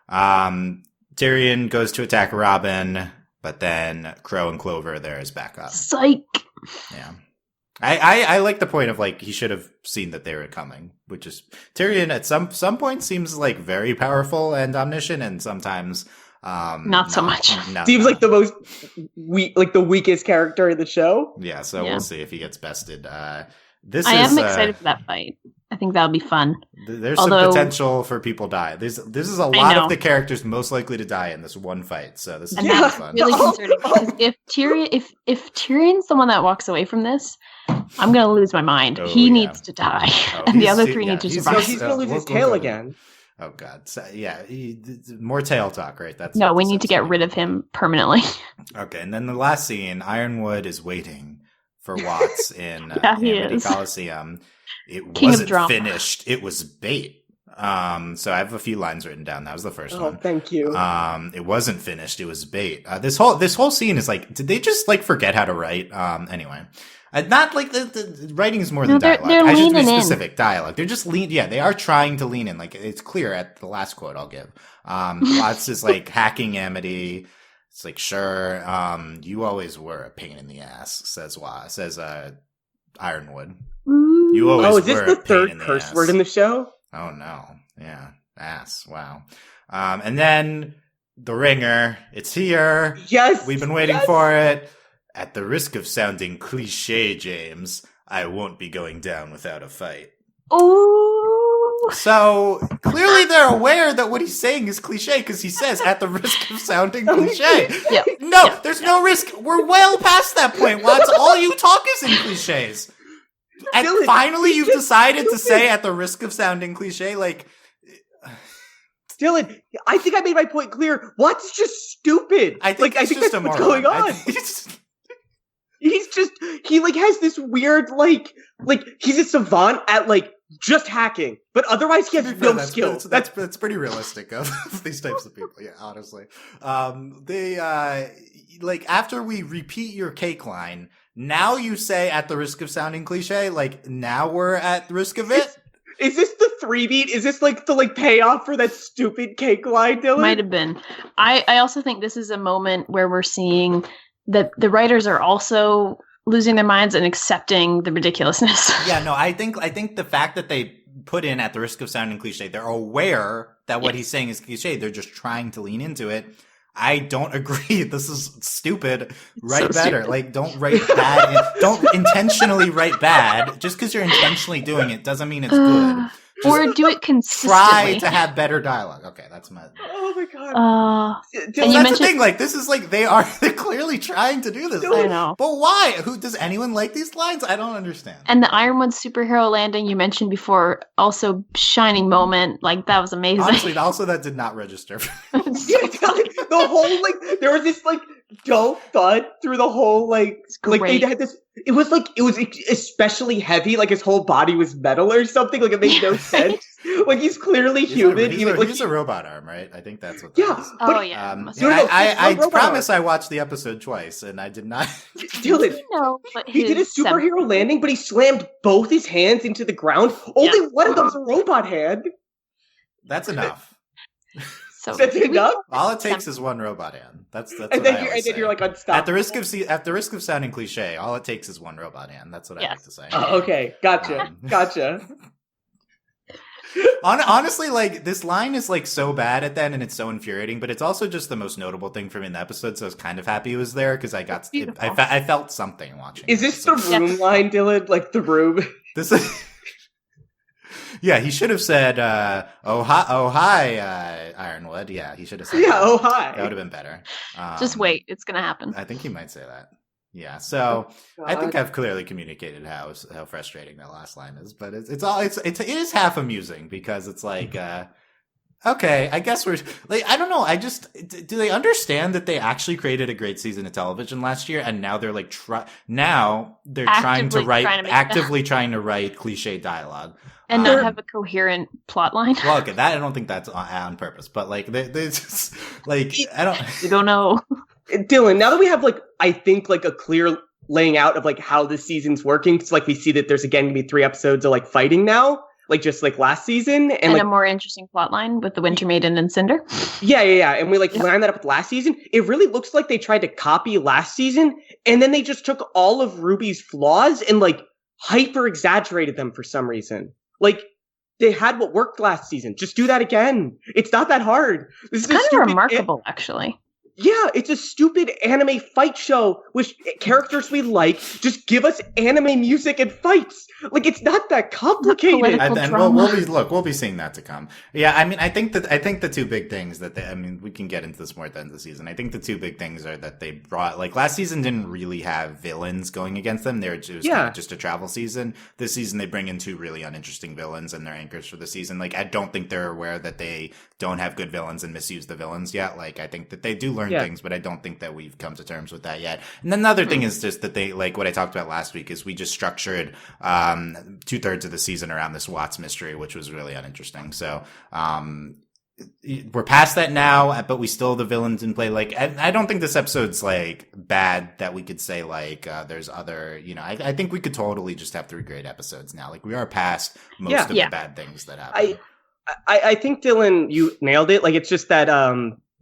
Tyrion goes to attack Robin, but then Crow and Clover there as backup. Psych. Yeah. I like the point of like he should have seen that they were coming, which is Tyrion at some point seems like very powerful and omniscient, and sometimes not so much. Seems like the most the weakest character in the show. Yeah, so we'll see if he gets bested. I am excited for that fight. I think that'll be fun. There's some potential for people die. This is a lot of the characters most likely to die in this one fight. So this is really fun. Really concerning because if Tyrion's the one that walks away from this, I'm gonna lose my mind. He needs to die, and the other 3 need to survive. So he's gonna lose his tail again. Oh God. So, yeah. More tail talk, right? That's no. We need to get rid of him permanently. Okay, and then the last scene, Ironwood is waiting for Watts in he Amity is. Coliseum. It King of wasn't drama. finished. It was bait. So I have a few lines written down. That was the first one. Thank you. It wasn't finished. It was bait. This whole scene is like, did they just like forget how to write? Anyway. Not like the writing is more than dialogue. I should be specific. Dialogue. They're just they are trying to lean in. Like, it's clear at the last quote I'll give. Watts is like hacking Amity. It's like, sure, you always were a pain in the ass, says Ironwood. You always is this were the a pain third in the curse ass. word in the show? Oh no. Yeah. Ass. Wow. And then the ringer. It's here. Yes. We've been waiting for it. At the risk of sounding cliche, James, I won't be going down without a fight. Oh. So clearly they're aware that what he's saying is cliche because he says, at the risk of sounding cliche. Yep. No, there's no risk. We're well past that point, Watts. All you talk is in cliches. And Dylan, finally you've decided to say at the risk of sounding cliche, like... Dylan, I think I made my point clear. Watts is just stupid. I think that's just what's going on. He like has this weird like he's a savant at like just hacking, but otherwise he has no skills. That's pretty realistic of these types of people. Yeah, honestly. They like after we repeat your cake line, now you say at the risk of sounding cliche, like now we're at the risk of it. Is this the 3-beat? Is this like the payoff for that stupid cake line, Dylan? Might have been. I also think this is a moment where we're seeing that the writers are also losing their minds and accepting the ridiculousness. Yeah, no, I think the fact that they put in at the risk of sounding cliche, they're aware that what he's saying is cliche. They're just trying to lean into it. I don't agree. This is stupid. Write better. Stupid. Like, don't write bad. Don't intentionally write bad. Just because you're intentionally doing it doesn't mean it's good. Or do it consistently. Try to have better dialogue. Okay, that's my... Oh my god. That's the thing, like, this is like, they're clearly trying to do this. I know. But why? Does anyone like these lines? I don't understand. And the Ironwood superhero landing you mentioned before, also shining moment, like, that was amazing. Honestly, also that did not register. The whole, there was this, dull thud through the whole, they had this, it was especially heavy, like his whole body was metal or something, like it made no sense. Like he's clearly human. He's a robot arm, right? I think that's what that is. Oh, yeah. I promise I watched the episode twice, and I did not... Dylan, he did a superhero landing, but he slammed both his hands into the ground. Only one of them's a robot hand. That's enough. So that's enough? All it takes is one robot hand. That's and then you're like unstoppable. At the risk of sounding cliche, all it takes is one robot hand. That's what I like to say. Okay, gotcha. Honestly, this line is so bad at the end, and it's so infuriating. But it's also just the most notable thing for me in the episode. So I was kind of happy it was there because I felt something watching. Is this the room line, Dylan? Like the room? This is. Yeah, he should have said, oh hi, Ironwood. Yeah, he should have said that. Oh hi. That would have been better. Just wait, it's going to happen. I think he might say that. Yeah, so I think I've clearly communicated how frustrating that last line is, but it is half amusing because it's like, okay, I guess we're I don't know. Do they understand that they actually created a great season of television last year, and now they're actively trying to write cliche dialogue. And not have a coherent plot line. Well, okay, that I don't think that's on purpose, but they just I don't. You don't know, Dylan. Now that we have I think a clear laying out of how this season's working, because we see that there's again gonna be 3 episodes of fighting now, just last season, and a more interesting plot line with the Winter Maiden and Cinder. Yeah, and we line that up with last season. It really looks like they tried to copy last season, and then they just took all of RWBY's flaws and hyper exaggerated them for some reason. They had what worked last season. Just do that again. It's not that hard. It's kind of remarkable, actually. Yeah, it's a stupid anime fight show with characters we like. Just give us anime music and fights. Like, it's not that complicated. We'll be seeing that to come. Yeah, I mean, I think the two big things we can get into this more at the end of the season. I think the two big things are that they brought, like, last season didn't really have villains going against them. It was kind of just a travel season. This season they bring in two really uninteresting villains and they're anchors for the season. Like, I don't think they're aware that they don't have good villains and misuse the villains yet. Like, I think that they do learn things, but I don't think that we've come to terms with that yet. And then the other thing is just that they, like what I talked about last week, is we just structured 2/3 of the season around this Watts mystery, which was really uninteresting. So we're past that now, but we still have the villains in play. Like, I don't think this episode's like bad that we could say like there's other, I think we could totally just have 3 great episodes now. Like, we are past most of the bad things that happen. I think, Dylan, you nailed it. Like, it's just that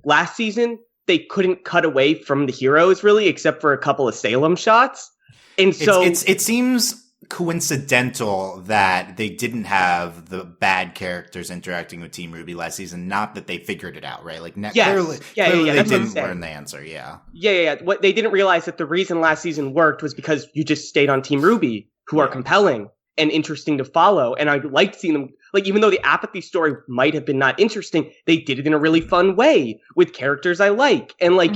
last season they couldn't cut away from the heroes really, except for a couple of Salem shots, and so it seems coincidental that they didn't have the bad characters interacting with Team RWBY last season. Not that they figured it out, right? Like, clearly they didn't learn the answer. Yeah. What they didn't realize that the reason last season worked was because you just stayed on Team RWBY, who are compelling and interesting to follow. And I liked seeing them, like, even though the apathy story might have been not interesting, they did it in a really fun way with characters I like. And like,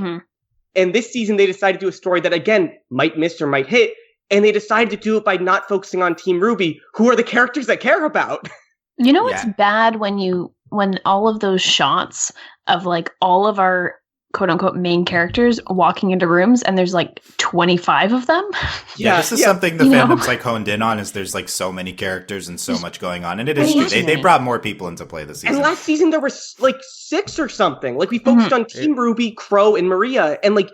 and this season they decided to do a story that, again, might miss or might hit. And they decided to do it by not focusing on Team RWBY, who are the characters I care about. You know, it's bad when all of those shots of like all of our quote unquote main characters walking into rooms and there's like 25 of them. This is something the fandom's like honed in on, is there's like so many characters and so much going on. And it is true. They brought more people into play this season. And last season there was like 6 or something. Like, we focused on Team RWBY, Crow, and Maria, and like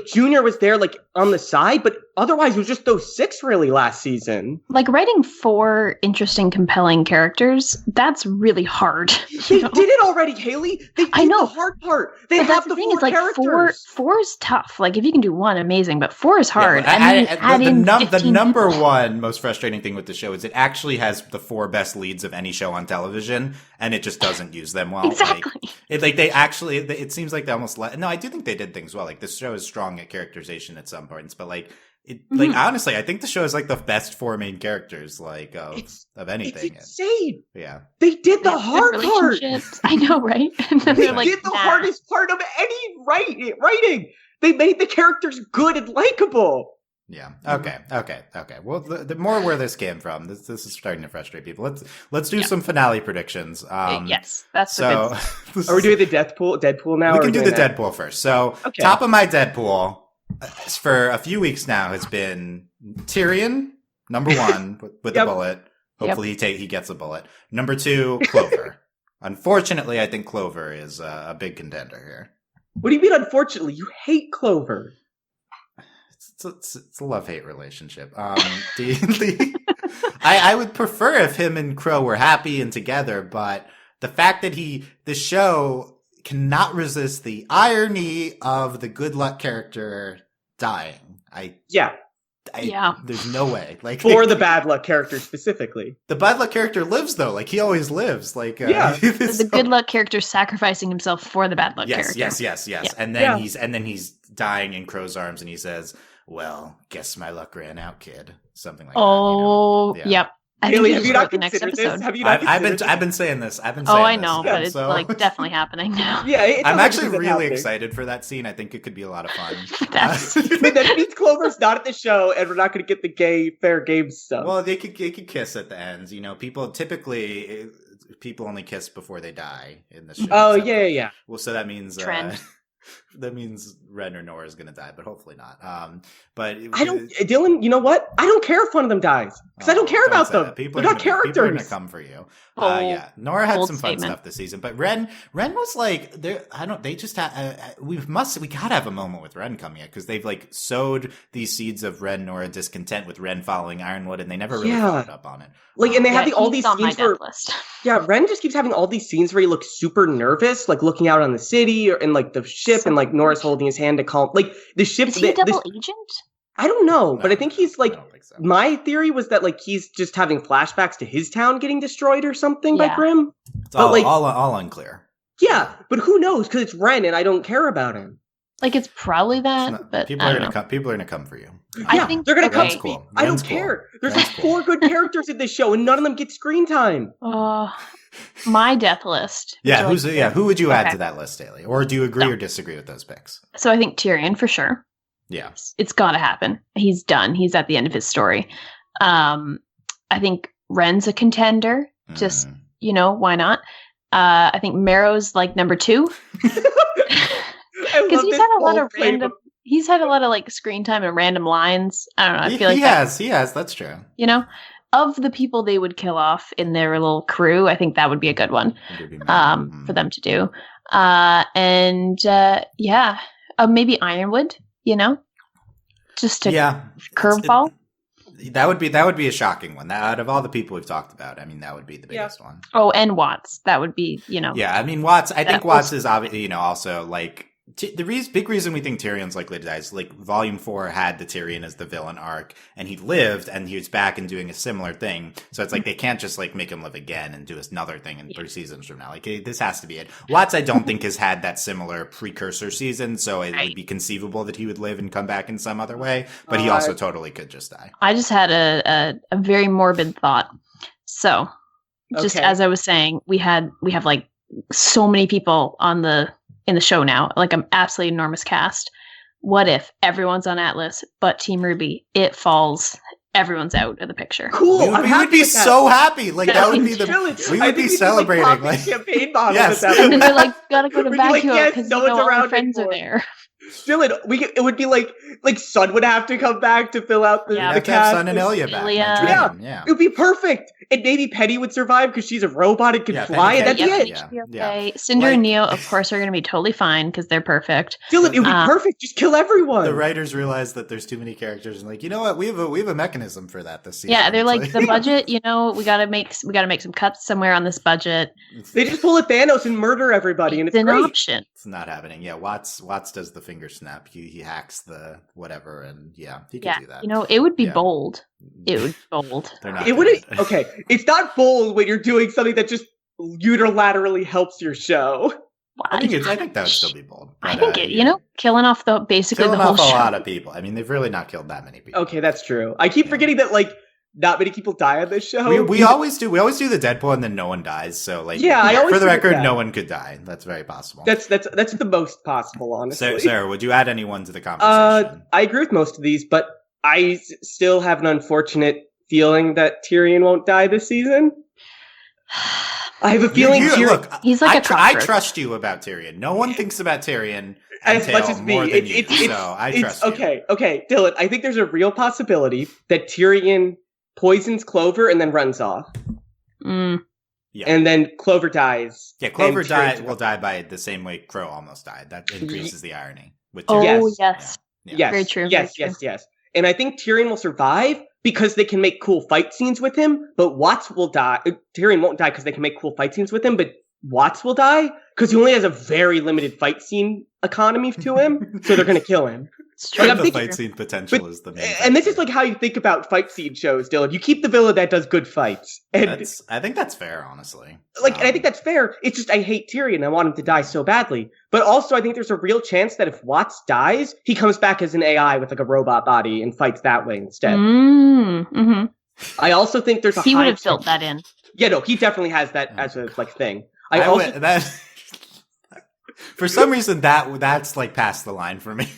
Junior was there like on the side, but otherwise it was just those 6 really last season. Like, writing 4 interesting, compelling characters, that's really hard. They did it already, Hayley. They did the hard part. They have the 4 characters. Four is tough. Like, if you can do 1, amazing, but 4 is hard. The number one most frustrating thing with the show is it actually has the 4 best leads of any show on television, and it just doesn't use them well. Exactly. It seems like they almost no, I do think they did things well. Like, this show is strong at characterization at some points, but like, honestly, I think the show is like the best 4 main characters like of anything. It's insane. Yeah, they did the hard part. I know, right? And then they did the hardest part of any writing. They made the characters good and likable. Yeah. Okay. Well, the more where this came from, this is starting to frustrate people. Let's do some finale predictions. Yes, that's so. Are we doing the Deadpool now? We can do the Deadpool first. So, top of my Deadpool for a few weeks now has been Tyrion, number 1 with a bullet. Hopefully he gets a bullet. Number 2, Clover. Unfortunately, I think Clover is a big contender here. What do you mean? Unfortunately, you hate Clover. It's a love-hate relationship. I would prefer if him and Crow were happy and together, but the fact that the show cannot resist the irony of the good luck character dying. There's no way. Like, for the bad luck character specifically. The bad luck character lives though. Like, he always lives. Like, the good luck character sacrificing himself for the bad luck character. Yes. Yeah. And then he's dying in Crow's arms, and he says, "Well, guess my luck ran out, kid." Something like that. Oh, yep. Haley, have you not considered this? I've been saying this. I know, but it's like definitely happening now. Yeah, I'm actually really excited for that scene. I think it could be a lot of fun. But that means Clover's not at the show, and we're not going to get the fair game stuff. Well, they could kiss at the ends. People only kiss before they die in the show. Oh, yeah. Well, so that means trend. That means Ren or Nora is going to die, but hopefully not. But I don't, Dylan. You know what? I don't care if one of them dies because I don't care about them. They're not characters. People are going to come for you. Nora had some fun stuff this season, but Ren was like, they just had. We gotta have a moment with Ren coming in because they've like sowed these seeds of Ren Nora discontent with Ren following Ironwood, and they never really followed up on it. Like, and they have all these scenes where, Ren just keeps having all these scenes where he looks super nervous, like looking out on the city and like the ship, and like Nora's holding his hand to calm. Like the ship. Is he a double agent? I don't know, but I think he's like. So. My theory was that like he's just having flashbacks to his town getting destroyed or something by Grimm. It's all unclear. Yeah, but who knows? Because it's Ren, and I don't care about him. Like, it's probably that, but people are gonna come for you. I think they're gonna come. Ren's cool. I don't Ren's care. cool. There's Ren's like cool. 4 good characters in this show, and none of them get screen time. My death list. Yeah, who would you add Okay. to that list, Hayley? Or do you agree or disagree with those picks? So I think Tyrion for sure. Yeah. It's got to happen. He's done. He's at the end of his story. I think Ren's a contender. Just, why not? I think Marrow's like number 2. Because he's had a lot of like screen time and random lines. I don't know. I feel like he has. That's true. Of the people they would kill off in their little crew, I think that would be a good one for them to do. Maybe Ironwood. Just a curveball. That would be a shocking one. Out of all the people we've talked about, I mean, that would be the biggest one. Oh, and Watts. That would be, Yeah, I mean, Watts. I think Watts is obviously, also like the big reason we think Tyrion's likely to die is like Volume 4 had the Tyrion as the villain arc, and he lived, and he was back and doing a similar thing. So it's like they can't just like make him live again and do another thing in 3 seasons from now. Like this has to be it. Watts, I don't think has had that similar precursor season, so it would be conceivable that he would live and come back in some other way. But he also totally could just die. I just had a very morbid thought. So, just as I was saying, we have like so many people in the show now, like an absolutely enormous cast. What if everyone's on Atlas but Team RWBY? It falls. Everyone's out of the picture. Cool. We would be so happy. Like that would be we would be celebrating. Like champagne bottles. Yes. And then they're like, gotta go to vacuum because no one's all around our friends anymore. are there. Dylan, it would be like Sun would have to come back to fill out the cast. Sun and Ilya back. Yeah, it would be perfect. And maybe Penny would survive because she's a robot and can fly. And that'd be it. Okay. Cinder and Neo, of course, are going to be totally fine because they're perfect. Dylan, it would be perfect. Just kill everyone. The writers realize that there's too many characters and like, you know what? We have a mechanism for that this season. Yeah, they're like the budget. We got to make some cuts somewhere on this budget. They just pull a Thanos and murder everybody, and it's an great. option. It's not happening. Yeah, Watts does the finger snap. He hacks the whatever, and he could do that. It would be bold. It would be bold. It wouldn't. Okay, it's not bold when you're doing something that just unilaterally helps your show. I think that would still be bold. But, I think killing off basically the whole show. A lot of people. I mean, they've really not killed that many people. Okay, that's true. I keep forgetting that not many people die on this show. We always do. We always do the Deadpool, and then no one dies. So for the record, no one could die. That's very possible. That's the most possible, honestly. So, Sarah, would you add anyone to the conversation? I agree with most of these, but I still have an unfortunate feeling that Tyrion won't die this season. I have a feeling he's like I trust you about Tyrion. No one thinks about Tyrion as much as me. More than you, so I trust you. Okay, Dylan, I think there's a real possibility that Tyrion poisons Clover and then runs off. Yeah. And then Clover dies. Yeah, Clover will die by the same way Crow almost died. That increases the irony. With Tyrion. Yes. Yeah. Yes. Very true. Yes. And I think Tyrion will survive because they can make cool fight scenes with him, but Watts will die. Tyrion won't die because they can make cool fight scenes with him, but Watts will die because he only has a very limited fight scene economy to him, so they're going to kill him. The fight scene potential is the main. And this is how you think about fight scene shows, Dylan. You keep the villain that does good fights. And I think that's fair, honestly. And I think that's fair. It's just I hate Tyrion. I want him to die so badly. But also, I think there's a real chance that if Watts dies, he comes back as an AI with a robot body and fights that way instead. Mm-hmm. I also think there's he would have built that in. Yeah, no, he definitely has that as a thing. For some reason, that's past the line for me.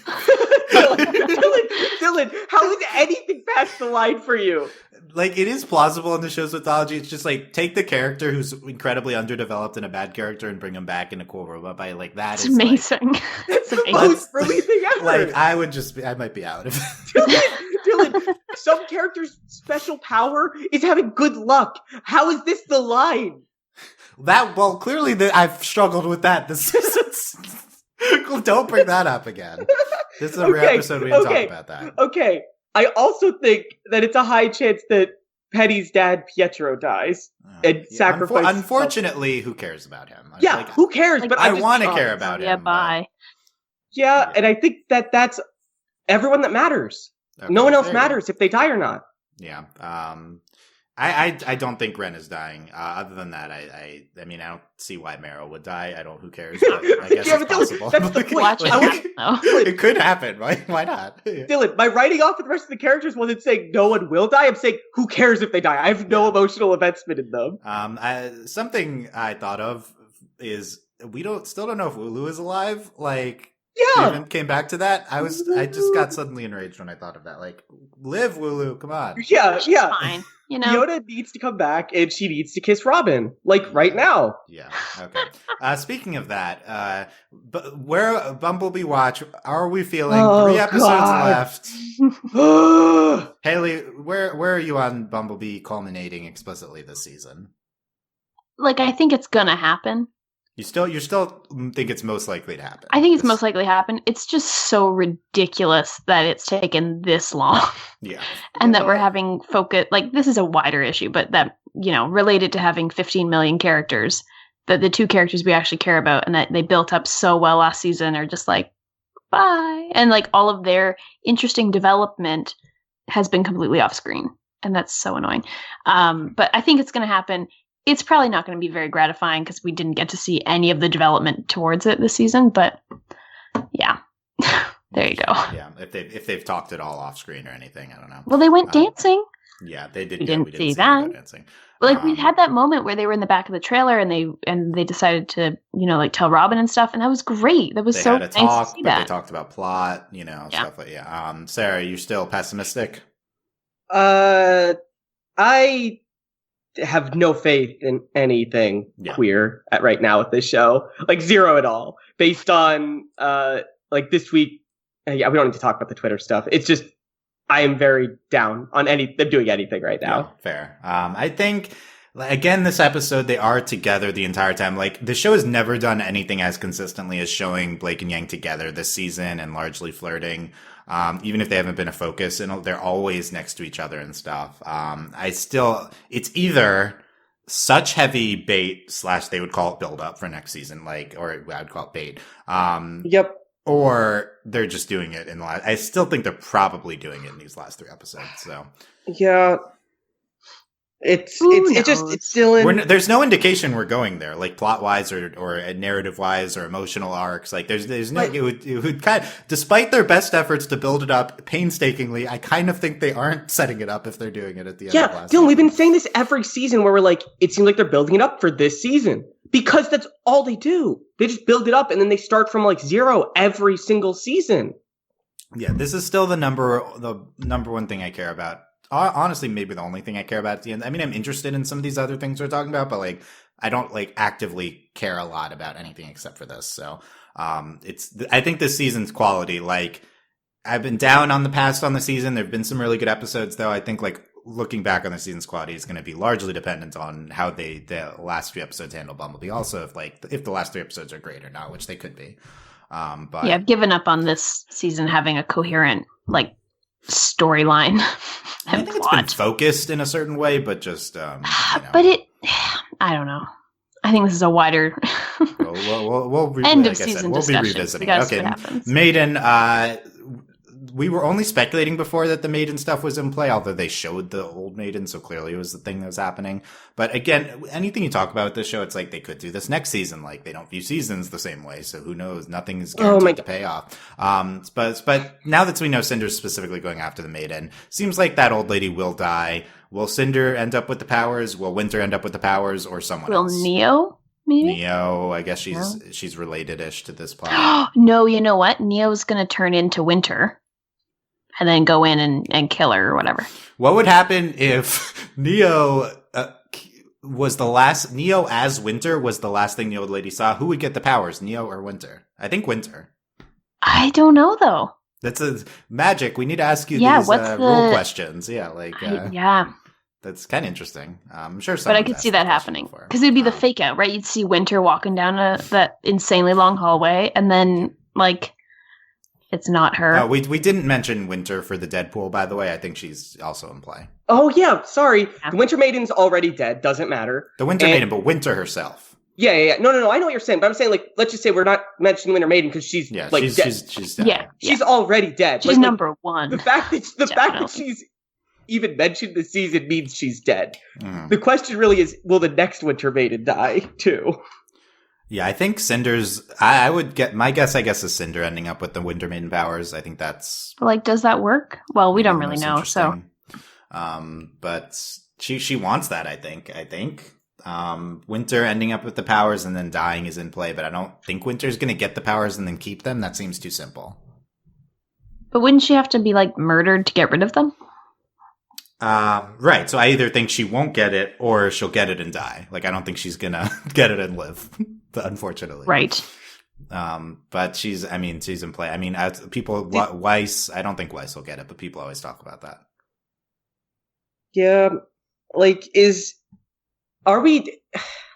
Dylan, how is anything past the line for you? It is plausible in the show's mythology. It's just take the character who's incredibly underdeveloped and a bad character and bring him back in a cool robot by that. It's amazing. That's the most RWBY thing ever. I might be out of Dylan, some character's special power is having good luck. How is this the line? Clearly I've struggled with that this season. Don't bring that up again. This is a rare episode. We didn't talk about that. Okay. I also think that it's a high chance that Penny's dad, Pietro, dies and sacrifices. Unfortunately, who cares about him? Who cares? But I want to care about him. Yeah, bye. Yeah, and I think that's everyone that matters. Okay, no one else matters if they die or not. Yeah. I don't think Ren is dying. Other than that, I mean, I don't see why Meryl would die. I don't. Who cares? But I guess it's possible. That's the point. It could happen. Why not? Dylan, my writing off of the rest of the characters wasn't saying no one will die. I'm saying who cares if they die? I have no emotional investment in them. Something I thought of is we still don't know if Ulu is alive. Like. Yeah, Even came back to that. I just got suddenly enraged when I thought of that. Like, live, Wulu, come on. Yeah. Fine. You know, Yoda needs to come back, and she needs to kiss Robin, like right now. Yeah. Okay. Speaking of that, but where Bumblebee Watch? How are we feeling? 3 episodes left. Hayley, where are you on Bumblebee culminating explicitly this season? like I think it's gonna happen. You still think it's most likely to happen? I think it's most likely to happen. It's just so ridiculous that it's taken this long. Yeah. And that we're having focus, like, this is a wider issue, but that, related to having 15 million characters, that the 2 characters we actually care about and that they built up so well last season are just like, bye. And like all of their interesting development has been completely off screen. And that's so annoying. But I think it's going to happen. It's probably not going to be very gratifying because we didn't get to see any of the development towards it this season. But yeah, there you go. Yeah, if they've talked it all off screen or anything, I don't know. Well, they went dancing. Yeah, they did. We didn't see that. Dancing. Like we had that moment where they were in the back of the trailer and they decided to like tell Robin and stuff, and that was great. That was so nice to see that. They talked about plot, stuff like Sarah, you're still pessimistic? I have no faith in anything queer right now with this show. Like zero at all. Based on like this week. We don't need to talk about the Twitter stuff. It's just I am very down on them doing anything right now. Yeah, fair. I think again this episode they are together the entire time. Like the show has never done anything as consistently as showing Blake and Yang together this season and largely flirting. Even if they haven't been a focus, and they're always next to each other and stuff. It's either such heavy bait / they would call it build up for next season, or I would call it bait. Yep. Or they're just doing it I still think they're probably doing it in these last 3 episodes. So yeah. It's still in. There's no indication we're going there, like plot wise or narrative wise or emotional arcs. Like there's no. It would kind of, despite their best efforts to build it up painstakingly, I kind of think they aren't setting it up if they're doing it at the end. Yeah, of last Dylan, season. we've been saying this every season where we're like, it seems like they're building it up for this season because that's all they do. They just build it up and then they start from like zero every single season. Yeah, this is still the number one thing I care about. Honestly, maybe the only thing I care about at the end. I mean, I'm interested in some of these other things we're talking about, but I don't actively care a lot about anything except for this. So, I think this season's quality, I've been down on the past on the season. There've been some really good episodes though. I think looking back on the season's quality is going to be largely dependent on how the last 3 episodes handle Bumblebee. Also, if the last 3 episodes are great or not, which they could be. But yeah, I've given up on this season having a coherent storyline. I think it's been focused in a certain way, but just but I don't know. I think this is a wider we'll end of season we'll discussion. be revisiting. Okay, Maiden. We were only speculating before that the Maiden stuff was in play, although they showed the old Maiden, so clearly it was the thing that was happening. But again, anything you talk about with this show, it's like they could do this next season. They don't view seasons the same way, so who knows? Nothing is guaranteed to pay off. But now that we know Cinder's specifically going after the Maiden, seems like that old lady will die. Will Cinder end up with the powers? Will Winter end up with the powers, or someone else? Will Neo? Maybe? Neo, I guess she's related-ish to this plot. No, you know what? Neo's going to turn into Winter. And then go in and kill her or whatever. What would happen if Neo was the last? Neo as Winter was the last thing the old lady saw. Who would get the powers, Neo or Winter? I think Winter. I don't know though. That's a magic. We need to ask you these rule questions. Yeah, that's kind of interesting. I'm sure. But I could see that happening because it'd be the fake out, right? You'd see Winter walking down that insanely long hallway, and then it's not her. We didn't mention Winter for the Deadpool, by the way. I think she's also in play. Oh, yeah. Sorry. Yeah. The Winter Maiden's already dead. Doesn't matter. The Winter Maiden, but Winter herself. Yeah. No. I know what you're saying, but I'm saying, let's just say we're not mentioning Winter Maiden because she's, dead. She's dead. Yeah. She's already dead. She's number one. The fact that she's even mentioned this season means she's dead. The question really is, will the next Winter Maiden die too? Yeah, I think Cinder's. I would get my guess. I guess is Cinder ending up with the Winter Maiden powers. I think that's like, does that work? Well, we don't really know. So, but she wants that. I think. Winter ending up with the powers and then dying is in play, but I don't think Winter's going to get the powers and then keep them. That seems too simple. But wouldn't she have to be like murdered to get rid of them? Right. So I either think she won't get it or she'll get it and die. Like, I don't think she's going to get it and live, unfortunately. Right. But she's in play. I mean, as people, Weiss, I don't think Weiss will get it, but people always talk about that. Yeah. Like, there's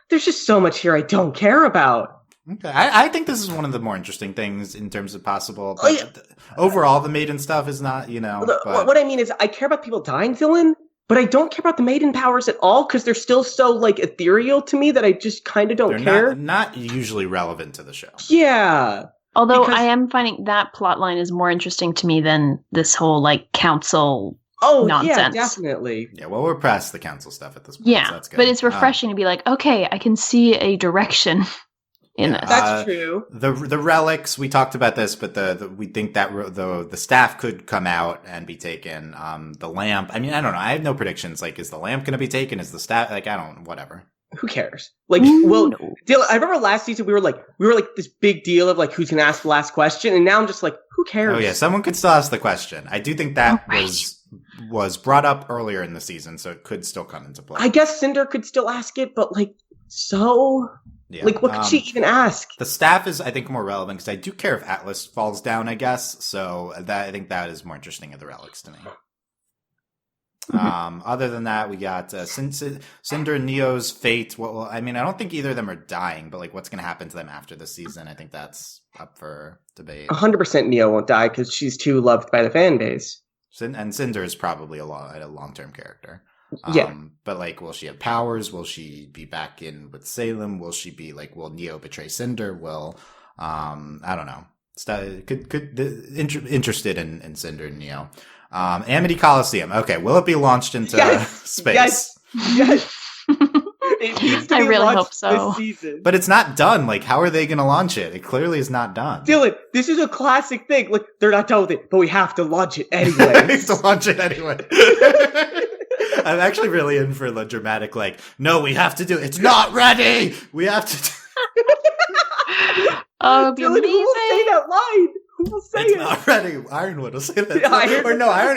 just so much here I don't care about. Okay. I think this is one of the more interesting things in terms of possible. But overall, the Maiden stuff is not, What I mean is, I care about people dying, Dylan, but I don't care about the Maiden powers at all because they're still so, like, ethereal to me that I just kind of don't care. They're not usually relevant to the show. Yeah. Although I am finding that plot line is more interesting to me than this whole, like, council nonsense. Yeah, definitely. Yeah, well, we're past the council stuff at this point. Yeah, so that's good. But it's refreshing to be like, okay, I can see a direction in this. That's true. The relics, we talked about this, but we think that the staff could come out and be taken. The lamp, I mean, I don't know. I have no predictions. Like, is the lamp going to be taken? Is the staff, like, I don't, whatever. Who cares? Like, Dylan, I remember last season we were like this big deal of like who's going to ask the last question, and now I'm just like, who cares? Oh yeah, someone could still ask the question. I do think that was brought up earlier in the season, so it could still come into play. I guess Cinder could still ask it, but like, so yeah. Like, what could she even ask? The staff is, I think, more relevant because I do care if Atlas falls down, I guess. So I think that is more interesting of the relics to me. Mm-hmm. Other than that, we got Cinder and Neo's fate. I mean, I don't think either of them are dying, but like, what's going to happen to them after this season? I think that's up for debate. 100% Neo won't die because she's too loved by the fan base. And Cinder is probably a long-term character. Yeah. But like, will she have powers? Will she be back in with Salem? Will she be like, will Neo betray Cinder? I don't know. Interested in Cinder and Neo. Amity Coliseum. Okay, will it be launched into space? Yes. It needs to be really launched hope so. this season. But it's not done. Like, how are they going to launch it? It clearly is not done. Dylan, this is a classic thing. Like, they're not done with it, but we have to launch it anyway. We have to launch it anyway. I'm actually really in for the dramatic, like, no, we have to do it. It's not ready. We have to. Oh, it'd be Dylan, amazing. who will say that line? Who will say It's it? not ready. Ironwood will say that.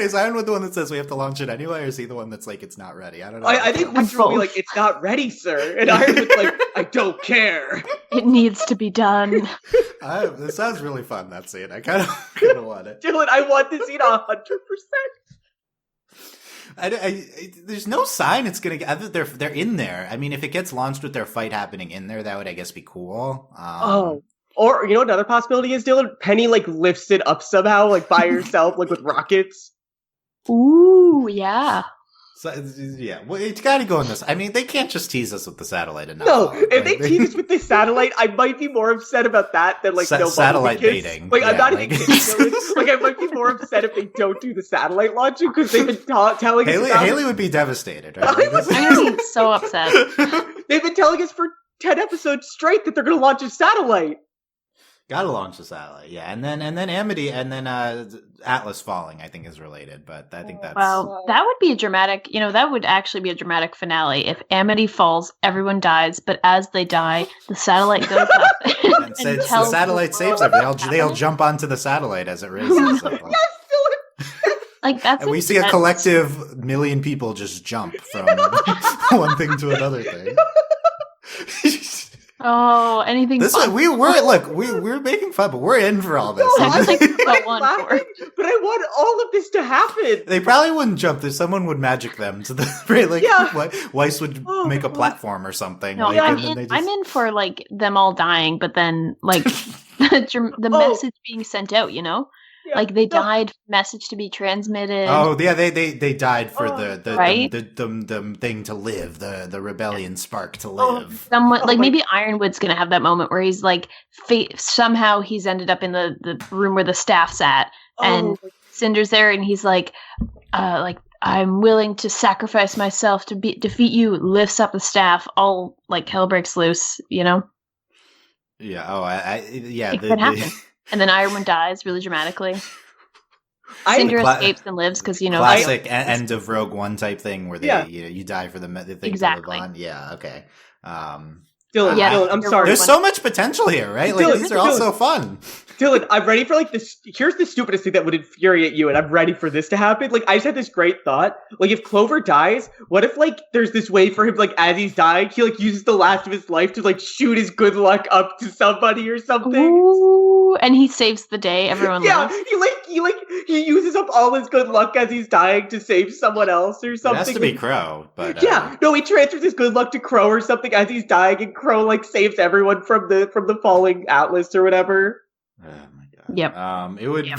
Is Ironwood the one that says we have to launch it anyway, or is he the one that's like, it's not ready? I don't know. I think Winter will be like, it's not ready, sir. And Ironwood's like, I don't care. It needs to be done. This sounds really fun, that scene. I kind of want it. Dylan, I want this scene 100%. There's no sign it's gonna get. They're in there. I mean, if it gets launched with their fight happening in there, that would, I guess, be cool. Or you know, another possibility is, Dylan, Penny like lifts it up somehow, like by herself, like with rockets. Ooh, yeah. So, yeah, well, it's got to go in this. I mean, they can't just tease us with the satellite and not. No, if they tease us with the satellite, I might be more upset about that than like no satellite baiting. Like, I'm not even kidding. Like, I might be more upset if they don't do the satellite launching because they've been telling us. Haley would be devastated. Right? I'm gonna be so upset. They've been telling us for 10 episodes straight that they're going to launch a satellite. Gotta launch the satellite, yeah, and then Amity, and then Atlas falling, I think, is related, but I think that's that would be a dramatic. That would actually be a dramatic finale if Amity falls, everyone dies, but as they die, the satellite goes up and the satellite saves them. They all jump onto the satellite as it raises. Like that's. And we see a collective million people just jump from one thing to another thing. Oh, anything. We're making fun, but we're in for all this. No, I'm laughing, but I want all of this to happen. They probably wouldn't jump. Someone would magic them to the Weiss would make a platform or something. No, I'm in for like them all dying, but then like the message being sent out. Yeah, like they died, message to be transmitted. Oh yeah, they died for the thing to live, the rebellion spark to live. Maybe Ironwood's gonna have that moment where he's like, somehow he's ended up in the room where the staff's at, and Cinder's there, and he's like I'm willing to sacrifice myself to defeat you, lifts up the staff, all like hell breaks loose, you know? Yeah. Oh, yeah. It could happen. And then Ironwood dies really dramatically. Cinder escapes and lives because, you know, classic end of Rogue One type thing where they, you die for the thing exactly. to live on. Yeah. Okay. Dylan, I'm sorry. There's so much potential here, right? Like Dylan, these are all so fun. Dylan, I'm ready for like this. Here's the stupidest thing that would infuriate you, and I'm ready for this to happen. Like, I just had this great thought. Like, if Clover dies, what if like there's this way for him, like as he's dying, he like uses the last of his life to like shoot his good luck up to somebody or something. Ooh, and he saves the day. Everyone lives. He uses up all his good luck as he's dying to save someone else or something. It has to be Crow, but he transfers his good luck to Crow or something as he's dying, and Crow like saves everyone from the falling Atlas or whatever. Oh my god. Yep. It would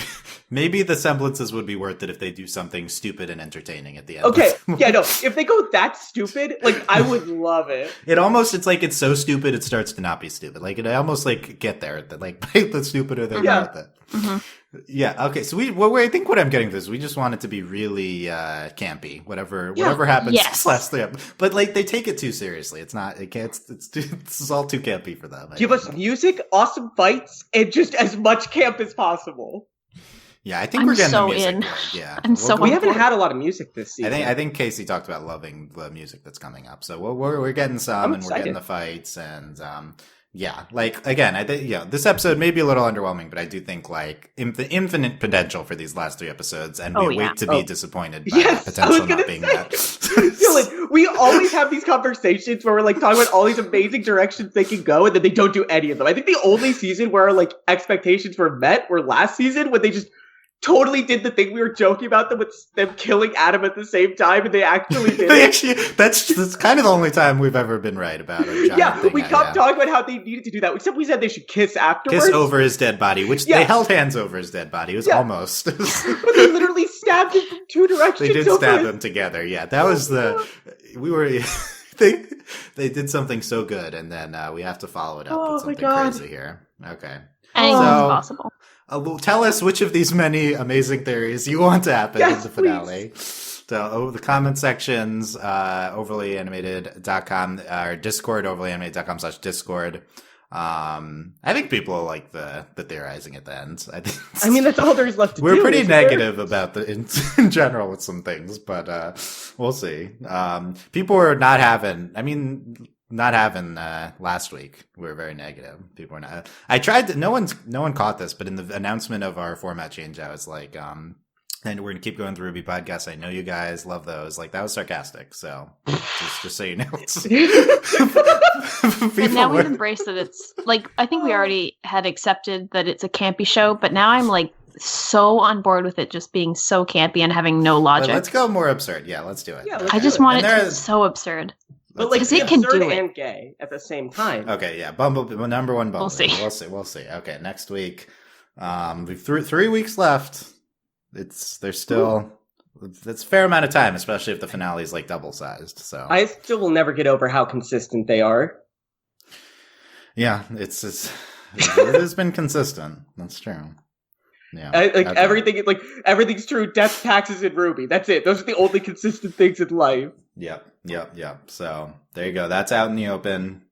maybe the semblances would be worth it if they do something stupid and entertaining at the end. Okay. Yeah, no. If they go that stupid, like I would love it. It's like it's so stupid it starts to not be stupid. Like I almost like get there. Like the stupider they get with it. Mm-hmm. Yeah. Okay. So I think what I'm getting is we just want it to be really campy. Whatever happens. Yes. Last three, but like they take it too seriously. It's not. It can't. It's all too campy for them. Give us music, awesome fights, and just as much camp as possible. Yeah, I think we're getting so the music. in. Yeah, we haven't had a lot of music this season. I think Casey talked about loving the music that's coming up. So we're getting some, and we're getting the fights, and yeah, like again, I think this episode may be a little underwhelming, but I do think like the infinite potential for these last 3 episodes, and we wait to be disappointed by the potential not being met. Dylan, we always have these conversations where we're like talking about all these amazing directions they can go, and then they don't do any of them. I think the only season where like expectations were met were last season when they just totally did the thing we were joking about them with them killing Adam at the same time, and they actually did it. That's kind of the only time we've ever been right about it. We kept talking about how they needed to do that, except we said they should kiss afterwards. Kiss over his dead body, which they held hands over his dead body. It was almost. But they literally stabbed him from 2 directions. They did stab him together. Yeah, that was they did something so good, and then we have to follow it up with something crazy here. Okay. Anything's possible. Tell us which of these many amazing theories you want to happen in the finale. Please. So, the comment sections, overlyanimated.com, or Discord, overlyanimated.com/Discord. I think people like the theorizing at the end. I mean, that's all there is left to do. We're pretty negative about in general with some things, but we'll see. People are not having last week. We were very negative. People were not. I tried to. No one caught this, but in the announcement of our format change, I was like, and we're gonna keep going through RWBY podcasts. I know you guys love those. Like that was sarcastic. So just so you know. And now we've embraced that it's like I think we already had accepted that it's a campy show, but now I'm like so on board with it just being so campy and having no logic. Let's go more absurd. Yeah, let's do it. Yeah, I just want it to be so absurd. But like it can do it and gay at the same time. Okay, yeah, Bumblebee, number 1 Bumblebee. We'll see. Okay, next week. We've 3 weeks left. There's still it's a fair amount of time, especially if the finale is like double sized. So I still will never get over how consistent they are. Yeah, it has been consistent. That's true. Yeah, everything's true. Death, taxes, and RWBY. That's it. Those are the only consistent things in life. Yep. So there you go. That's out in the open.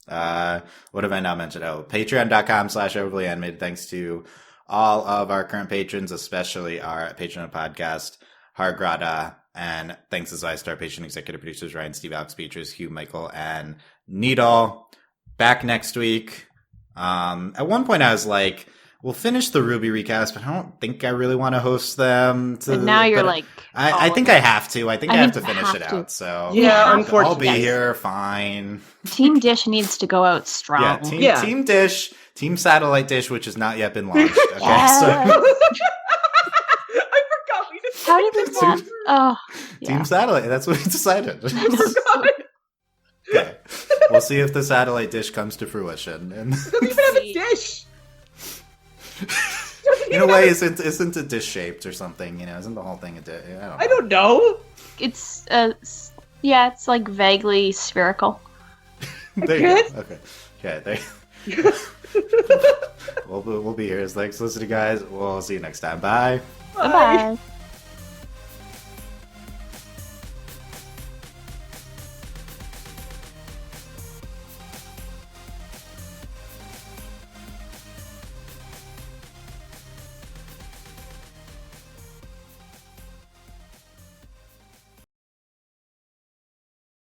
What have I not mentioned? Patreon.com/overlyanimated. Thanks to all of our current patrons, especially our patron of the podcast, Hargrada, and thanks as always to our patron executive producers Ryan, Steve, Alex, Beatrice, Hugh, Michael, and Needle. Back next week. At one point I was like, we'll finish the RWBY recast, but I don't think I really want to host them. But now you're like... I think I have to. I think I have to finish it out. So yeah, unfortunately. I'll be here, fine. Team Dish needs to go out strong. Team Dish, Team Satellite Dish, which has not yet been launched. Okay, I forgot we decided. How did we launch? Oh, yeah. Team Satellite, that's what we decided. Okay. We'll see if the Satellite Dish comes to fruition. It doesn't even have a dish. In a way, isn't it dish shaped or something? Isn't the whole thing a dish? I don't know. It's it's like vaguely spherical. There you go. Okay. There. We'll be here. Thanks for listening, guys. We'll see you next time. Bye. Bye.